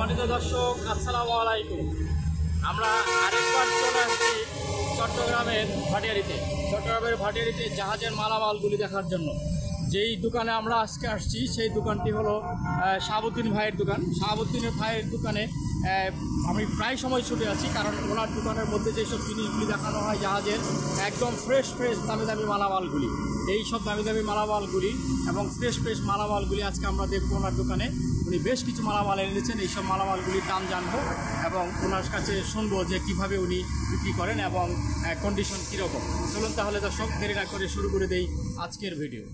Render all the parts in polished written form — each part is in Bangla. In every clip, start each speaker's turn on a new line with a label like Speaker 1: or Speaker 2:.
Speaker 1: সম্মানিত দর্শক, আসসালামু আলাইকুম। আমরা আরেকবার চলে আসছি চট্টগ্রামের ভাটিয়ারিতে জাহাজের মালামালগুলি দেখার জন্য। যেই দোকানে আমরা আজকে আসছি সেই দোকানটি হলো শাহাবুদ্দিন ভাইয়ের দোকান। শাহাবুদ্দিন ভাইয়ের দোকানে আমি প্রায় সময় ছুটে আছি, কারণ ওনার দোকানের মধ্যে যেসব জিনিসগুলি দেখানো হয় জাহাজের একদম ফ্রেশ দামি দামি মালামালগুলি, এই সব দামি দামি মালামালগুলি এবং ফ্রেশ মালামালগুলি আজকে আমরা দেখবো ওনার দোকানে। উনি বেশ কিছু মালামাল এনেছেন, এইসব মালামালগুলির দাম জানবো এবং ওনার কাছে শুনবো যে কীভাবে উনি বিক্রি করেন এবং কন্ডিশন কীরকম। চলুন তাহলে দর্শক, দেরি না করে শুরু করে দেই আজকের ভিডিও।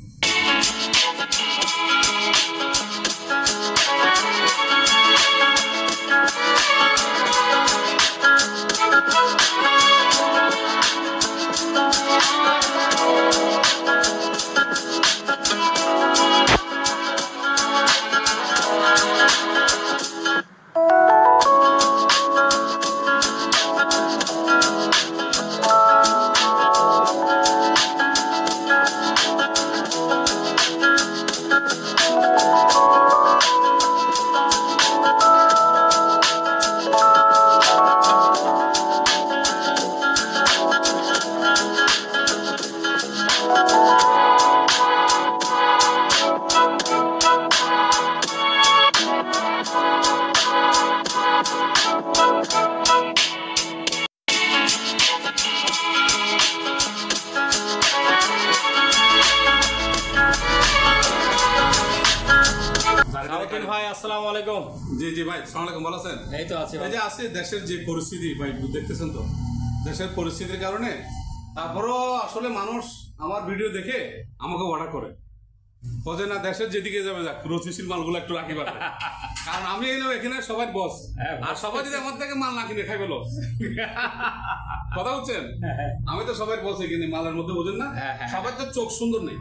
Speaker 1: ভাই আসসালামু আলাইকুম।
Speaker 2: জি জি ভাই, আসসালামু আলাইকুম। ভালো আছেন?
Speaker 1: এই তো আছি।
Speaker 2: এই যে আছে দেশের যে পরিস্থিতি ভাই, দেখতেছেন তো দেশের পরিস্থিতির কারণে, তারপরও আসলে মানুষ আমার ভিডিও দেখে আমাকে অর্ডার করে বলছে না দেশের যেদিকে যাবে যাক, রুচিশীল মালগুলো একটু রাখি পারে। কারণ আমি এলাম এখানে সবাই বস, আর সবাই যদি আমার থেকে মাল না কিনে খাই বলো কথা বলছেন। আমি তো সবাই বস এখানে মালের মধ্যে বোঝেন না, সবার তো চোখ সুন্দর নেই,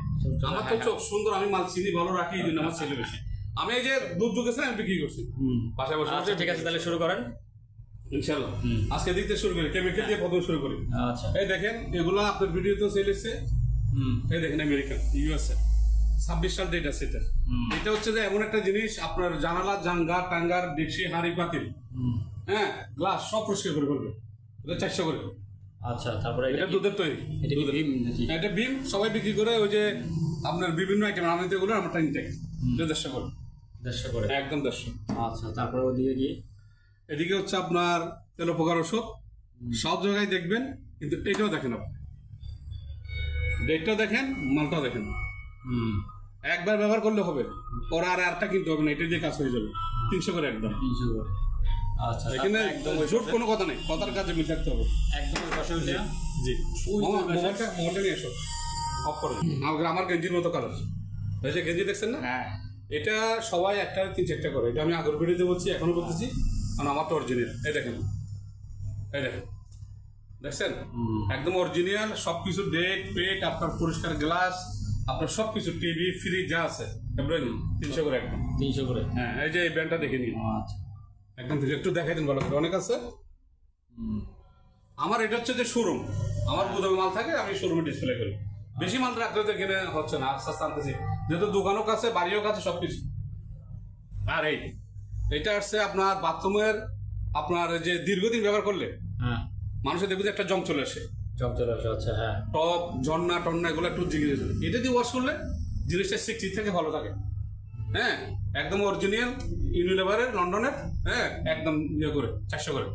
Speaker 2: আমার তো চোখ সুন্দর, আমি মাল চিনি ভালো রাখি, এই জন্য আমার ছেলে বেশি। আমি এই যে দুধ ঢুকেছে আমি বিক্রি করছি বাসায় বসে।
Speaker 1: ঠিক আছে, তাহলে শুরু করেন
Speaker 2: ইনশাআল্লাহ। আজকে দিতে শুরু করি, কেমিক্যাল দিয়ে প্রথম শুরু করি।
Speaker 1: আচ্ছা,
Speaker 2: এই দেখেন এগুলো আপনার ভিডিওতেও সেল এসছে। এই দেখেন আমেরিকান ইউএসএ 26 সাল ডেট আছে এটা। এটা হচ্ছে যে এমন একটা জিনিস, আপনার জানালা জাঙ্গা টাঙ্গার ডেকসি হাঁড়ি পাতিল হ্যাঁ গ্লাস সব পরিষ্কার করে ফেলবে। এটা 400 করে।
Speaker 1: আচ্ছা, তারপরে
Speaker 2: এটা দুধের তৈরি, এটা বিম সবাই বিক্রি করে। ওই যে আপনার বিভিন্ন আইটেম, আমি তো এগুলো আমারটা ইনটেক 150 করে।
Speaker 1: 150 করে
Speaker 2: একদম 150।
Speaker 1: আচ্ছা, তারপরে ওদিকে কি?
Speaker 2: এদিকে হচ্ছে আপনার তেল পোকার ওষুধ, সব জায়গায় দেখবেন, কিন্তু এটাও দেখেন আপনি, ডেটটাও দেখেন, মালটাও দেখেন। একবার ব্যবহার করলে হবে, পরে আর একটা কিনতে হবে না, এটা দিয়ে কাজ হয়ে যাবে। 300 করে একদম।
Speaker 1: 300 করে। আচ্ছা,
Speaker 2: এখানে জোট কোনো কথা নেই, কথার কাজে মিল থাকতে হবে
Speaker 1: একদম।
Speaker 2: জি, মোবাইলটা নিয়ে এসো, অফ করে আমার গেঞ্জির মতো কালার। এই যে গেঞ্জি দেখছেন না, এটা সবাই একটা 3-4টা করে। এটা আমি আগের ভিডিওতে বলছি, এখনো বলতেছি, কারণ আমারটা অরিজিনাল। এই দেখেন, এই দেখেন, দেখছেন একদম অরিজিনাল। সবকিছু ডেট পেট, আপনার পরিষ্কার গ্লাস, আপনার সবকিছু টিভি ফ্রিজ যা আছে 300 করে একদম।
Speaker 1: 300 করে।
Speaker 2: হ্যাঁ, এই যে এই ব্যান্ডটা দেখে নিন।
Speaker 1: আচ্ছা,
Speaker 2: একদম একটু দেখাই দিন ভালো করে, অনেক আছে। আমার এটা হচ্ছে যে শোরুম, আমার গুদামে মাল থাকে, আমি শোরুমে ডিসপ্লে করি। বেশি মাল রাখলে তো এখানে হচ্ছে না, আস্তে আস্তে আনতেছি, যেহেতু দোকানও কাছে বাড়িও কাছে সবকিছু। আর এইটা আসছে আপনার বাথরুমের, আপনার যে দীর্ঘদিন ব্যবহার করলে মানুষের দেখবে একটা জং চলে আসে।
Speaker 1: আচ্ছা, হ্যাঁ,
Speaker 2: টপ ঝর্ণা টন্না এগুলো একটু জিনিস, এটা দিয়ে ওয়াশ করলে জিনিসটা 60 থেকে ভালো থাকে। হ্যাঁ, একদম অরিজিনাল ইউনিলেভারের লন্ডনের। হ্যাঁ, একদম ইয়ে করে 400 করে।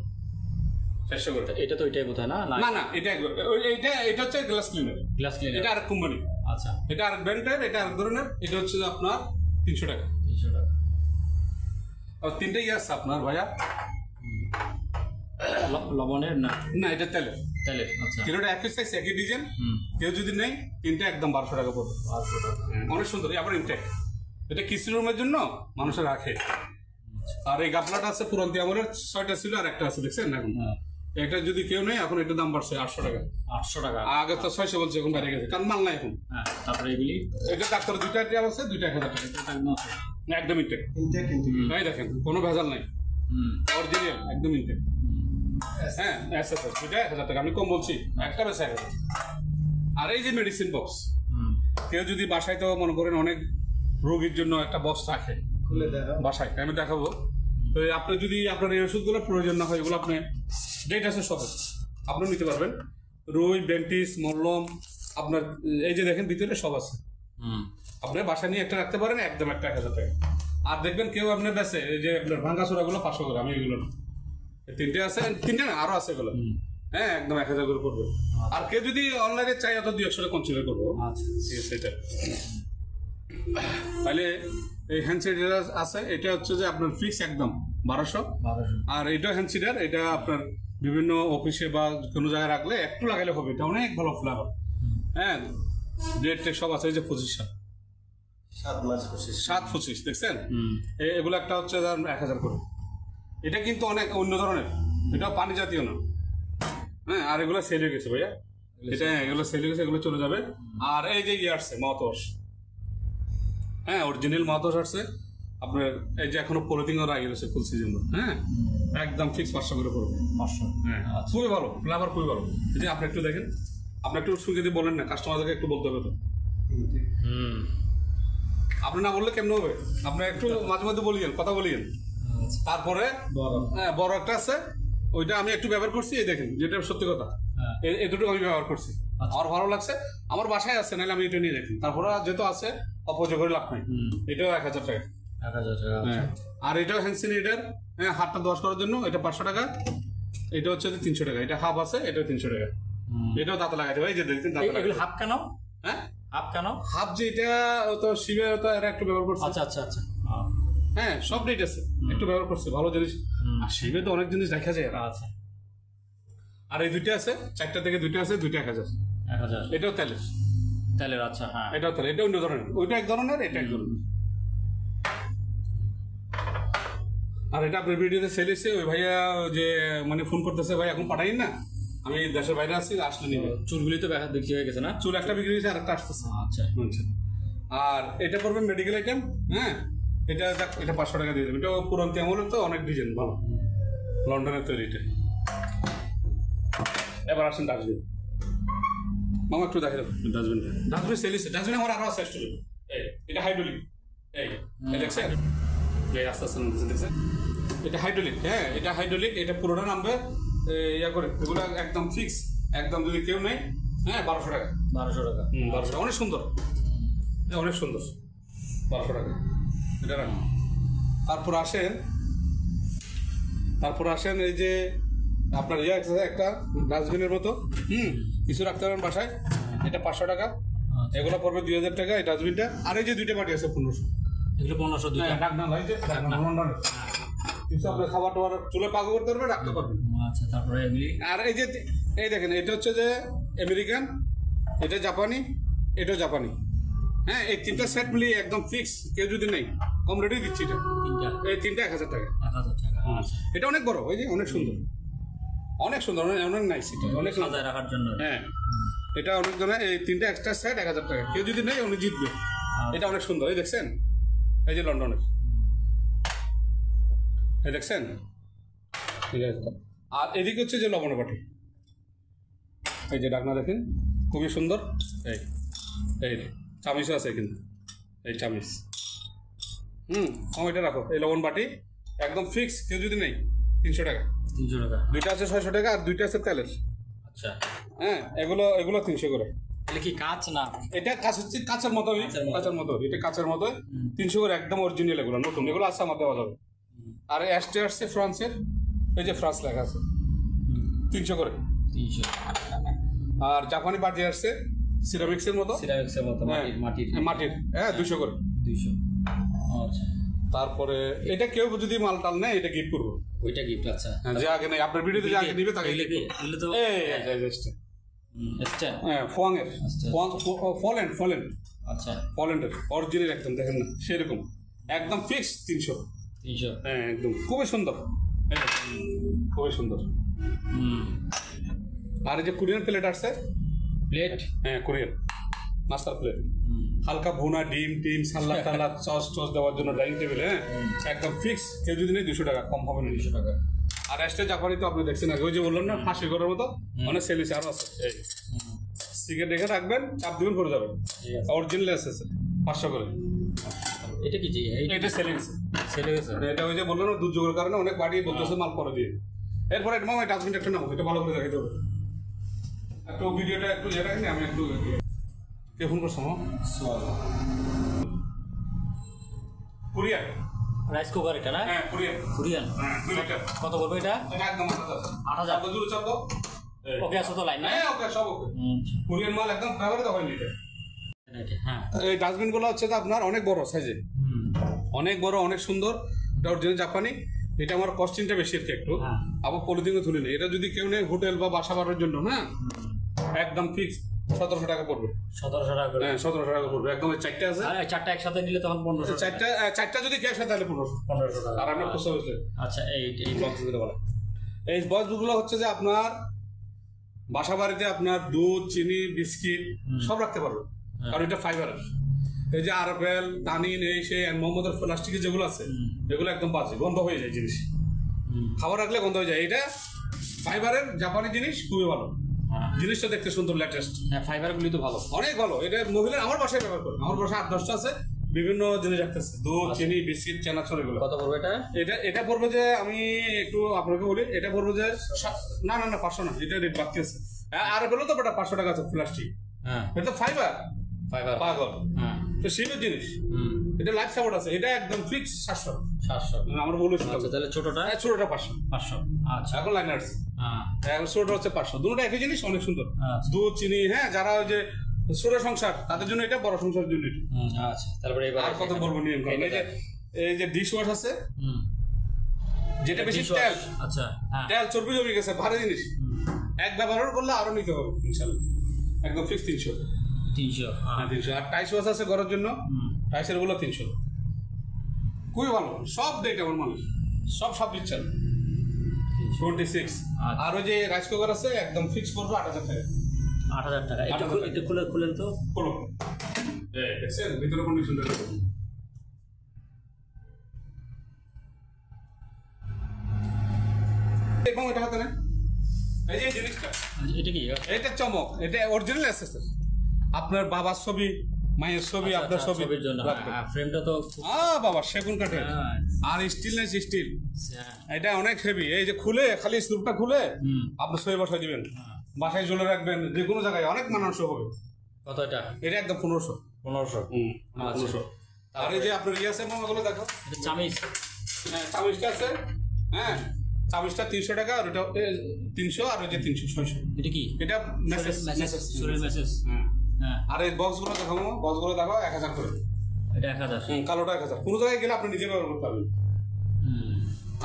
Speaker 2: 400 করে।
Speaker 1: এটা তো এটাই কোথায় না?
Speaker 2: না, এটা হচ্ছে গ্লাস ক্লিনার। এটা আরেক কোম্পানি।
Speaker 1: আচ্ছা,
Speaker 2: এটা আরেক ব্র্যান্ডের, এটা আরেক ধরনের। এটা হচ্ছে আপনার 300 টাকা।
Speaker 1: 300 টাকা।
Speaker 2: আর 3টাই আছে আপনার ভাইয়া।
Speaker 1: লবণের না,
Speaker 2: এটা তেলের।
Speaker 1: আচ্ছা,
Speaker 2: কিলোটা একই সাইজ একই ডিজাইন। কেউ যদি নেই, 3টা একদম 1200 টাকা পড়বে। 1200 টাকা, অনেক সুন্দর। আবার ইনটেক, এটা কিচেন রুমের জন্য মানুষের রাখে। আর এই গাফলাটা আছে পুরন্তি আমলের, 6টা ছিল আর একটা আছে, দেখছেন এখন। এটা যদি কেউ নেই, এখন এটার দাম বাড়ছে 800 টাকা। 800 টাকা, আগে তো 600 বলছে, এখন বাইরে গেছে, কারণ মাল নাই এখন।
Speaker 1: তারপরে এগুলি
Speaker 2: এটা ডাক্তার 2টা আইটেম আছে, 2টা 1000 টাকা। একদম ইনটেক। এই দেখেন, কোনো ভেজাল নাই, অরিজিনাল একদম ইনটেক। হ্যাঁ, এসএসএস 2টা 1000 টাকা। আমি কম বলছি, একটা বেশি 1000। আর এই যে মেডিসিন বক্স, কেউ যদি বাসায়, তো মনে করেন অনেক রোগীর জন্য একটা বক্স রাখে, খুলে দেখা বাসায়, আমি দেখাবো। তো আপনি যদি আপনার এই ওষুধগুলো প্রয়োজন না হয়, এগুলো আপনি ডেট আছে সব আছে, আপনি নিতে পারবেন। রুই, বেন্টিস, মলম, আপনার এই যে দেখেন ভিতরে সব আছে। আপনি বাসা নিয়ে একটা রাখতে পারেন, একদম একটা 1000 টাকা। আর দেখবেন কেউ আপনার বেছে এই যে আপনার ভাঙ্গা চোরাগুলো 500 করে, আমি এগুলো না, তিনটে আছে, তিনটে না আরো আছে এগুলো, হ্যাঁ একদম 1000 করে পড়বে। আর কেউ যদি অনলাইনে চাই অত 200 টাকা কনসিডার করবো। ঠিক আছে, এটা তাহলে এই হ্যান্ড সিডার আছে, এটা হচ্ছে যে আপনার ফিক্স একদম 1200। আর এটা হ্যান্ড সিডার, এটা আপনার বিভিন্ন অফিসে বা কোনো জায়গায় রাখলে একটু লাগালে হবে, এটা অনেক ভালো ফ্লেভার। হ্যাঁ, ডেট সব আছে, এই যে 25 7/25 দেখছেন, এগুলো একটা হচ্ছে 1000 করে। এটা কিন্তু অনেক অন্য ধরনের, এটা পানি জাতীয় না। হ্যাঁ, আর এগুলো সেল হয়ে গেছে ভাইয়া, এটা এগুলো সেল হয়ে গেছে, এগুলো চলে যাবে। আর এই যে ইয়ে আসছে মাউথওয়াশ, হ্যাঁ অরিজিনাল মাউথওয়াশ আসছে আপনার, এই যে এখনো পলিথিন ওরা আগে রয়েছে ফুল সিজন। হ্যাঁ, একদম ফিক্স 500 করে পড়বে। 500, হ্যাঁ খুবই ভালো ফ্লেভার, খুবই ভালো। যদি আপনি একটু দেখেন, আপনি একটু শুনে দিয়ে বলেন না, কাস্টমারদেরকে একটু বলতে হবে তো। আপনি না বললে কেমন হবে? আপনি একটু মাঝে মধ্যে বলিয়েন, কথা বলিয়েন। তারপরে হ্যাঁ বড় একটা আছে, ওইটা আমি একটু ব্যবহার করছি, এই দেখেন যেটা সত্যি কথা, এই দুটো আমি ব্যবহার করছি, আমার ভালো লাগছে। আমার বাসায় আছে, নাহলে আমি এটা নিয়ে দেখি। তারপরে যেহেতু আছে, অপচয় করে লাভ নাই। এটাও 1000 টাকা। হ্যাঁ, আর এটাও হ্যান্ড স্যানিটাইজার, হ্যাঁ হাতটা 10 করার জন্য, এটা 500 টাকা। এটা হচ্ছে 300 টাকা। এটা হাফ আছে, এটাও 300 টাকা। এটাও দাঁত লাগাইতে ভাই, যে দেখছেন দাঁত লাগাইতে।
Speaker 1: হাফ কেন?
Speaker 2: হ্যাঁ
Speaker 1: হাফ কেন?
Speaker 2: হাফ যে এটা তো শিবে তো এরা একটু ব্যবহার করছে।
Speaker 1: আচ্ছা।
Speaker 2: হ্যাঁ, সব ডেট আছে, একটু ব্যবহার করছে, ভালো জিনিস। আর শিবে তো অনেক জিনিস দেখা যায়।
Speaker 1: আচ্ছা,
Speaker 2: আর এই দুইটা আছে, 4টা থেকে 2টা আছে, 2টা 1000। এটাও তেলের। আচ্ছা, হ্যাঁ এটাও তেল, এটা অন্য ধরনের, ওইটা এক ধরনের, এটা এক ধরনের। আর এটা আপনার ভিডিওতে সেল এসে, ওই ভাইয়া যে মানে ফোন করতেছে, ভাই এখন পাঠাই না, আমি দেশের বাইরে আছি, আসলে নিবে।
Speaker 1: চুলগুলি তো বিক্রি হয়ে গেছে না?
Speaker 2: চুল একটা বিক্রি হয়েছে, আর একটা আসতেছে।
Speaker 1: আচ্ছা।
Speaker 2: আর এটা করবেন মেডিকেল আইটেম। হ্যাঁ, এটা 500 টাকা দিয়ে দেবেন। এটা পুরান্তি আমলের তো, অনেক ডিজাইন ভালো, লন্ডনের তৈরি এটা। এবার আসেন ডাস্টবিন, মামা একটু দেখে দেবো ডাস্টবিন সেল এসে। ডাস্টবিন আমার আরো আছে স্টোরে। এটা হাইড্রোলিক, এই দেখছেন, এই আস্তে আস্তে দেখছেন, এটা হাইড্রোলিক। হ্যাঁ, এটা হাইড্রোলিক, এটা পুরোটা নামবে ইয়া করে। এগুলো একদম ফিক্স, একদম যদি কেউ নেই, হ্যাঁ 1200 টাকা। 1200 টাকা, 1200 টাকা, অনেক সুন্দর, অনেক সুন্দর, 1200 টাকা এটা রাখুন। তারপর আসেন এই যে আপনার ইয়ে একটা ডাস্টবিনের মতো, কিছু রাখতে পারবেন বাসায়। এটা 500 টাকা, এগুলো পড়বে 2000 টাকা এই ডাস্টবিনটা। আর এই যে 2টা বাটি আছে 1500,
Speaker 1: এগুলো 1500।
Speaker 2: ডাকনা লাই যে কিছু আপনার খাবার টাবার চুলে পাক করতে পারবে, রাখতে পারবেন।
Speaker 1: আচ্ছা, তারপরে
Speaker 2: আর এই যে এই দেখেন, এটা হচ্ছে যে আমেরিকান, এটা জাপানি, এটাও জাপানি। হ্যাঁ, এই 3টা সেট মিলিয়ে একদম ফিক্স, কেউ যদি নেই কম রেটে দিচ্ছি। এটা এই 3টা 1000 টাকা। এটা অনেক বড়, ওই যে অনেক সুন্দর, অনেক সুন্দর, অনেক নাইস। এটা অনেক
Speaker 1: সাজায় রাখার জন্য।
Speaker 2: হ্যাঁ, এটা অনেক জনের, এই 3টা এক্সট্রা সেট 1000 টাকা। কেউ যদি নেই, উনি জিতবে। এটা অনেক সুন্দর, এই দেখছেন, এই যে লন্ডনের, এই দেখছেন। আর এদিকে হচ্ছে যে লবণ বাটি, এই যে ডাকনা দেখেন, খুবই সুন্দর। এই চামিচও আছে কিন্তু, এই চামিচ। এটা রাখো, এই লবণ বাটি একদম ফিক্স, কেউ যদি নেই 300 টাকা।
Speaker 1: 300 টাকা,
Speaker 2: 2টা আছে 600 টাকা, আর 2টা আছে তেলের।
Speaker 1: আচ্ছা,
Speaker 2: হ্যাঁ, এগুলো 300 করে।
Speaker 1: এটা কি কাঁচ না?
Speaker 2: এটা কাঁচ হচ্ছে, কাঁচের মতো, এটা কাঁচের মতো 300 করে, একদম অরিজিনাল। এগুলো নতুন, এগুলো আছে আমার দেওয়া যাবে। আর অ্যাস্টে আসছে ফ্রান্সের, এই যে ফ্রান্স লেখা আছে, 300 করে।
Speaker 1: 300।
Speaker 2: আর জাপানি বাটি আসছে সিরামিক্সের মতো, মাটির, হ্যাঁ 200 করে। 200।
Speaker 1: আচ্ছা,
Speaker 2: তারপরে এটা কেউ যদি মাল টাল নেয়, এটা গিফট করবো।
Speaker 1: ওইটা গিফট। আচ্ছা,
Speaker 2: যে আগে নেই, আপনার ভিডিওতে যে আগে নিবে তাকে ফলেন্ড। আচ্ছা, ফলেন্ডের অরিজিনাল একদম, দেখেন না সেরকম, একদম ফিক্স 300। হ্যাঁ, একদম খুবই সুন্দর, খুবই সুন্দর। আর এই যে কোরিয়ান প্লেট আসছে, হ্যাঁ কোরিয়ান মাস্টার প্লেট, হালকা ভুনা ডিম টিম সালাদ টালাদ সস দেওয়ার জন্য ডাইনিং টেবিল। হ্যাঁ, একদম ফিক্স, কেউ যদি নেই 200 টাকা, কম হবে না 200 টাকা। আর এক্সট্রা জাপানি তো আপনি দেখছেন আগে, ওই যে বললাম না ফাঁসি করার মতো, অনেক সেল হয়েছে, আরো আছে। এই সিগারেট রেখে রাখবেন, চাপ দিবেন করে যাবেন, অরিজিনাল আছে 500 করে।
Speaker 1: এটা কি?
Speaker 2: এটা সেলিং
Speaker 1: সেল হয়ে গেছে।
Speaker 2: এটা ওই যে বললো না দুর্যোগের কারণে অনেক বাড়ি বলতেছে মাল পরে দিয়ে। এরপরে এটা মামা ডাস্টবিনটা একটা নাও, এটা ভালো করে দেখাইতে হবে। একটু ভিডিওটা একটু ইয়ে রাখেনি, আমি একটু কে ফোন করছো মামা? কোরিয়ান
Speaker 1: রাইস কুকার এটা না?
Speaker 2: হ্যাঁ কোরিয়ান
Speaker 1: কোরিয়ান।
Speaker 2: হ্যাঁ 2 লিটার।
Speaker 1: কত পড়বে এটা?
Speaker 2: এটা একদম
Speaker 1: 8,000।
Speaker 2: কত দূর চাপো?
Speaker 1: ওকে আছে তো লাইন না?
Speaker 2: হ্যাঁ ওকে সব ওকে। কোরিয়ান মাল একদম ফেভারিট হয়নি এটা।
Speaker 1: হ্যাঁ
Speaker 2: এই ডাস্টবিনগুলো হচ্ছে তো আপনার অনেক বড় সাইজে, অনেক বড়, অনেক সুন্দর। এটা অরিজিনাল জাপানি। এটা আমার কস্টিংটা বেশি আর কি একটু।
Speaker 1: হ্যাঁ।
Speaker 2: আবার পলিথিনও তুলে নেই। এটা যদি কেউ নেই হোটেল বা বাসা বাড়ার জন্য, হ্যাঁ একদম ফিক্স 1700 টাকা পড়বে।
Speaker 1: 1700 টাকা করে।
Speaker 2: হ্যাঁ 1700 টাকা পড়বে একদম। এই চারটে আছে,
Speaker 1: আর চারটা একসাথে নিলে তখন 1500 টাকা।
Speaker 2: চারটা যদি ক্যাশ হয় তাহলে 1500
Speaker 1: টাকা।
Speaker 2: আর আমরা খুচরা হচ্ছে।
Speaker 1: আচ্ছা এই
Speaker 2: বক্সগুলো বলা, এই বক্সগুলো হচ্ছে যে আপনার বাসা বাড়িতে আপনার দুধ, চিনি, বিস্কিট সব রাখতে পারবে। কারণ এটা ফাইবারের। এই যে আরবেল, তানিন, এই সেই মোহাম্মদের প্লাস্টিকের যেগুলো আছে এগুলো একদম বাজে, গন্ধ হয়ে যায় জিনিস। খাবার রাখলে গন্ধ হয়ে যায়। এটা ফাইবারের জাপানি জিনিস, খুবই ভালো জিনিসটা, দেখতে সুন্দর, লেটেস্ট।
Speaker 1: হ্যাঁ ফাইবার গুলি তো ভালো,
Speaker 2: অনেক ভালো। এটা মহিলা আমার বাসায় ব্যবহার করে। আমার বাসায় 8-10টা আছে, বিভিন্ন জিনিস রাখতেছে, দুধ, চিনি, বিস্কিট, চানাচুর এগুলো।
Speaker 1: কত পড়বে এটা?
Speaker 2: এটা পড়বে যে আমি একটু আপনাকে বলি, এটা পড়বে যে না 500 না, এটা রেট বাড়তি আছে। আর বলো তো বেটা 500 টাকা আছে প্লাস্টিক।
Speaker 1: হ্যাঁ
Speaker 2: এটা ফাইবার
Speaker 1: ফাইবার
Speaker 2: পাগল।
Speaker 1: হ্যাঁ
Speaker 2: তো শিল্পের জিনিস, এটা লাইফ সাপোর্ট আছে। এটা একদম ফিক্স 700। আমরা বলেছি।
Speaker 1: আচ্ছা তাহলে ছোটটা?
Speaker 2: ছোটটা 500।
Speaker 1: আচ্ছা
Speaker 2: এখন লাইন আসছে।
Speaker 1: হ্যাঁ
Speaker 2: ছোটটা হচ্ছে 500। দুটোটা একই জিনিস, অনেক সুন্দর।
Speaker 1: আচ্ছা।
Speaker 2: দুধ, চিনি, হ্যাঁ যারা ওই যে ছোট সংসার তাদের জন্য এটা, বড় সংসারের জন্য এটা।
Speaker 1: আচ্ছা তারপরে এবার
Speaker 2: আর কত বলবো নিয়ম কানুন। এই যে ডিশ ওয়াশ আছে, যেটা বেশি তেল,
Speaker 1: আচ্ছা হ্যাঁ
Speaker 2: তেল চর্বি জমে গেছে, ভারী জিনিস, এক ব্যবহার করলে আরো নিতে হবে ইনশাল্লাহ। একদম ফিক্স 300।
Speaker 1: 300
Speaker 2: হ্যাঁ 300। আর টাইস ওয়াশ আছে ঘরের জন্য, টাইসের গুলো 300। খুবই ভালো, সব ডেট আমার মানুষ, সব দিচ্ছে 26। আর ওই যে রাইস কুকার আছে একদম ফিক্স করবো 8000 টাকা।
Speaker 1: 8000 টাকা। এটা খুলেন তো।
Speaker 2: খোলো, দেখছেন ভিতরে কন্ডিশন দেখো। এবং এটা হাতে না, এই যে জিনিসটা,
Speaker 1: এটা কি?
Speaker 2: এটা চমক, এটা অরিজিনাল এসেছে। আপনার বাবার ছবি, মায়ের ছবি, আপনার ছবি
Speaker 1: ছবির জন্য ফ্রেমটা তো
Speaker 2: বাবা সেগুন কাঠের। আর স্টিলনেস স্টিল, এটা অনেক হেভি। এই যে খুলে খালি স্ক্রুপটা খুলে আপনি ছবি বসাই দিবেন, বাসায় ঝুলে রাখবেন, যে কোনো জায়গায় অনেক মানানসই হবে।
Speaker 1: কত এটা?
Speaker 2: এটা একদম 1500।
Speaker 1: 1500।
Speaker 2: আর এই যে আপনার ইয়ে আছে মামাগুলো দেখো,
Speaker 1: এটা চামিচ।
Speaker 2: হ্যাঁ চামিচটা আছে, হ্যাঁ চামিচটা 300 টাকা। আর ওটা 300, আর ওই যে 300 600।
Speaker 1: এটা কি?
Speaker 2: এটা মেসেজ।
Speaker 1: মেসেজ। হ্যাঁ
Speaker 2: আর এই বক্সগুলো দেখো, বক্সগুলো দেখো 1000 করে।
Speaker 1: এটা 1000।
Speaker 2: কালোটা 1000। কোনো জায়গায় গেলে আপনি নিজে ব্যবহার করতে পারবেন।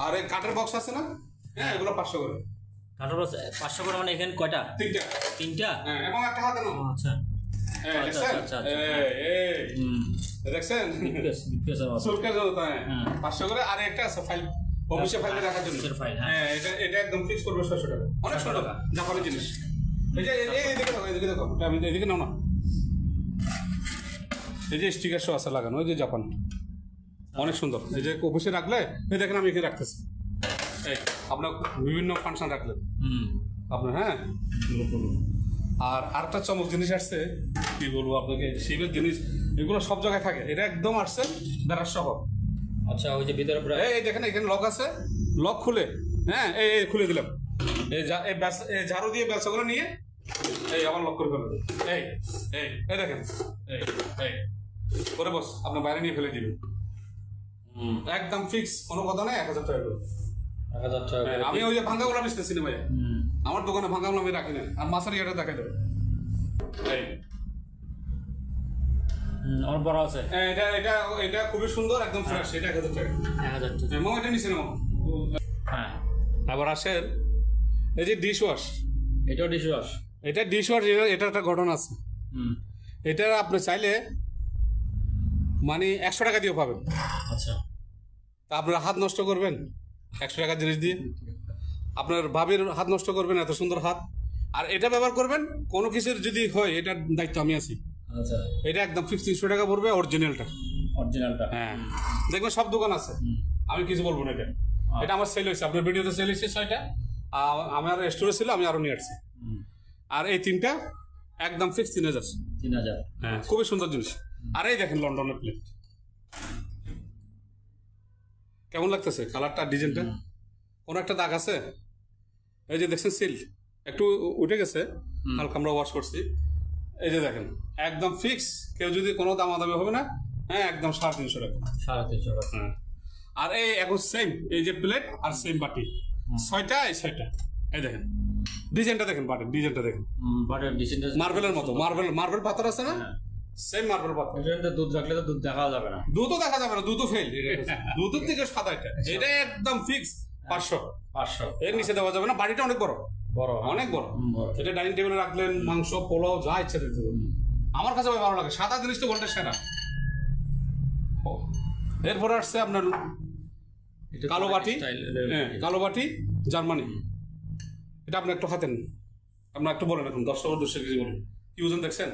Speaker 2: আর এই কাঠের বক্স আছে না, হ্যাঁ এগুলো 500 করে।
Speaker 1: কাঠের বক্স 500 করে, মানে এখানে কয়টা? 3টা।
Speaker 2: হ্যাঁ এবং একটা হাতে নাও।
Speaker 1: আচ্ছা
Speaker 2: দেখছেন? দেখছেন সুলকে জলতা, হ্যাঁ 500 করে। আর একটা আছে ফাইল, অফিসে ফাইলে রাখার জন্য। হ্যাঁ এটা একদম ফিক্স করবে 600 টাকা। অনেক সুন্দর জাপানি জিনিস। এই যে এদিকে দেখো, এদিকে দেখো, আমি এদিকে নাও না। এই যে স্টিকার শো আছে লাগানো, ওই যে জাপান, অনেক সুন্দর। এই যে অফিসে রাখলে, এই দেখেন আমি এখানে রাখতেছি, এই আপনার বিভিন্ন ফাংশন রাখলে আপনার, হ্যাঁ। আর আরেকটা চমক জিনিস আসছে, কি বলবো আপনাকে, শিবের জিনিস এগুলো সব জায়গায় থাকে। এটা একদম আসছে বেড়ার সহ।
Speaker 1: আচ্ছা ওই যে ভিতরে পুরো
Speaker 2: এই দেখেন এখানে লক আছে, লক খুলে, হ্যাঁ এই খুলে দিলাম। এই ঝাড়ু দিয়ে ব্যবসাগুলো নিয়ে এই আবার লক করে ফেলবে। এই এই এই দেখেন, এই এই করে বস আপনার বাইরে নিয়ে ফেলে দিবেন। একদম ফিক্স, কোনো কথা নাই। 1000 টাকা করে।
Speaker 1: 1000 টাকা।
Speaker 2: আমি ওই যে ভাঙ্গাগুলো বেচতেছি না ভাই, আমার দোকানে ভাঙ্গাগুলো আমি রাখি না। আর মাছের ইয়েটা দেখাই দেবে, এই
Speaker 1: আমার বড় আছে।
Speaker 2: এটা এটা এটা খুবই সুন্দর, একদম ফ্রেশ। এটা 1000 টাকা।
Speaker 1: 1000 টাকা।
Speaker 2: মামা এটা নিচে নাও।
Speaker 1: হ্যাঁ
Speaker 2: আবার আসেন এই যে ডিশ ওয়াশ,
Speaker 1: এটাও ডিশ ওয়াশ।
Speaker 2: এটা ডিশ ওয়াশ, এটা একটা ঘটনা আছে। এটা আপনি চাইলে মানে 100 টাকা দিয়ে পাবেন।
Speaker 1: আচ্ছা
Speaker 2: তা আপনার হাত নষ্ট করবেন 100 টাকার জিনিস দিয়ে? আপনার ভাবির হাত নষ্ট করবেন, এত সুন্দর হাত। আর এটা ব্যবহার করবেন, কোনো কিছুর যদি হয় এটার দায়িত্ব আমি আছি।
Speaker 1: আচ্ছা
Speaker 2: এটা একদম ফিক্স 300 টাকা পড়বে, অরিজিনালটা।
Speaker 1: হ্যাঁ
Speaker 2: দেখবেন সব দোকান আছে, আমি কিছু বলবো না। এটা এটা আমার সেল হয়েছে, আপনার ভিডিওতে সেল হয়েছে 6টা। আমার স্টোরে ছিল, আমি আরো নিয়ে আসছি। আর এই 3টা একদম ফিক্স 3000।
Speaker 1: 3000।
Speaker 2: হ্যাঁ খুবই সুন্দর জিনিস। আর এই দেখেন লন্ডনের প্লেট, কেমন লাগতেছে কালারটা, ডিজাইনটা? কোনো একটা দাগ আছে? এই যে দেখছেন সিল একটু উঠে গেছে, হালকা আমরা ওয়াশ করছি। এই যে দেখেন একদম ফিক্স, কেউ যদি কোনো দামাদামি হবে না। হ্যাঁ, একদম 350 টাকা।
Speaker 1: 350 টাকা।
Speaker 2: হ্যাঁ, আর এই এখন সেম এই যে প্লেট আর সেম বাটি, 6টা এই 6টা। এই দেখেন ডিজাইনটা দেখেন, বাটির ডিজাইনটা দেখেন,
Speaker 1: বাটার ডিজাইনটা
Speaker 2: মার্বেলের মতো। মার্বেল পাথর আছে না, সেম মার্বেল পাথর।
Speaker 1: এটা দুধ রাখলে তো দুধ দেখা যাবে না,
Speaker 2: দুধও দেখা যাবে না, দুধও ফেল। দুধের থেকে সাদা এটা একদম ফিক্স 500। এর নিচে দেওয়া যাবে না। বাড়িটা অনেক বড়, অনেক বড়। এটা ডাইনিং টেবিলে রাখলেন, মাংস পোলাও যা ইচ্ছা দিতে পারবেন। আমার কাছে ভালো লাগে, সাদা জিনিস তো গোল্ডের সেরা। এরপরে আসছে আপনার কালো বাটি। হ্যাঁ, কালো বাটি জার্মানি। এটা আপনি একটু হাতেন, আপনার একটু বলেন এখন দর্শক উদ্দেশ্যে কিছু বলেন। কি ওজন দেখছেন?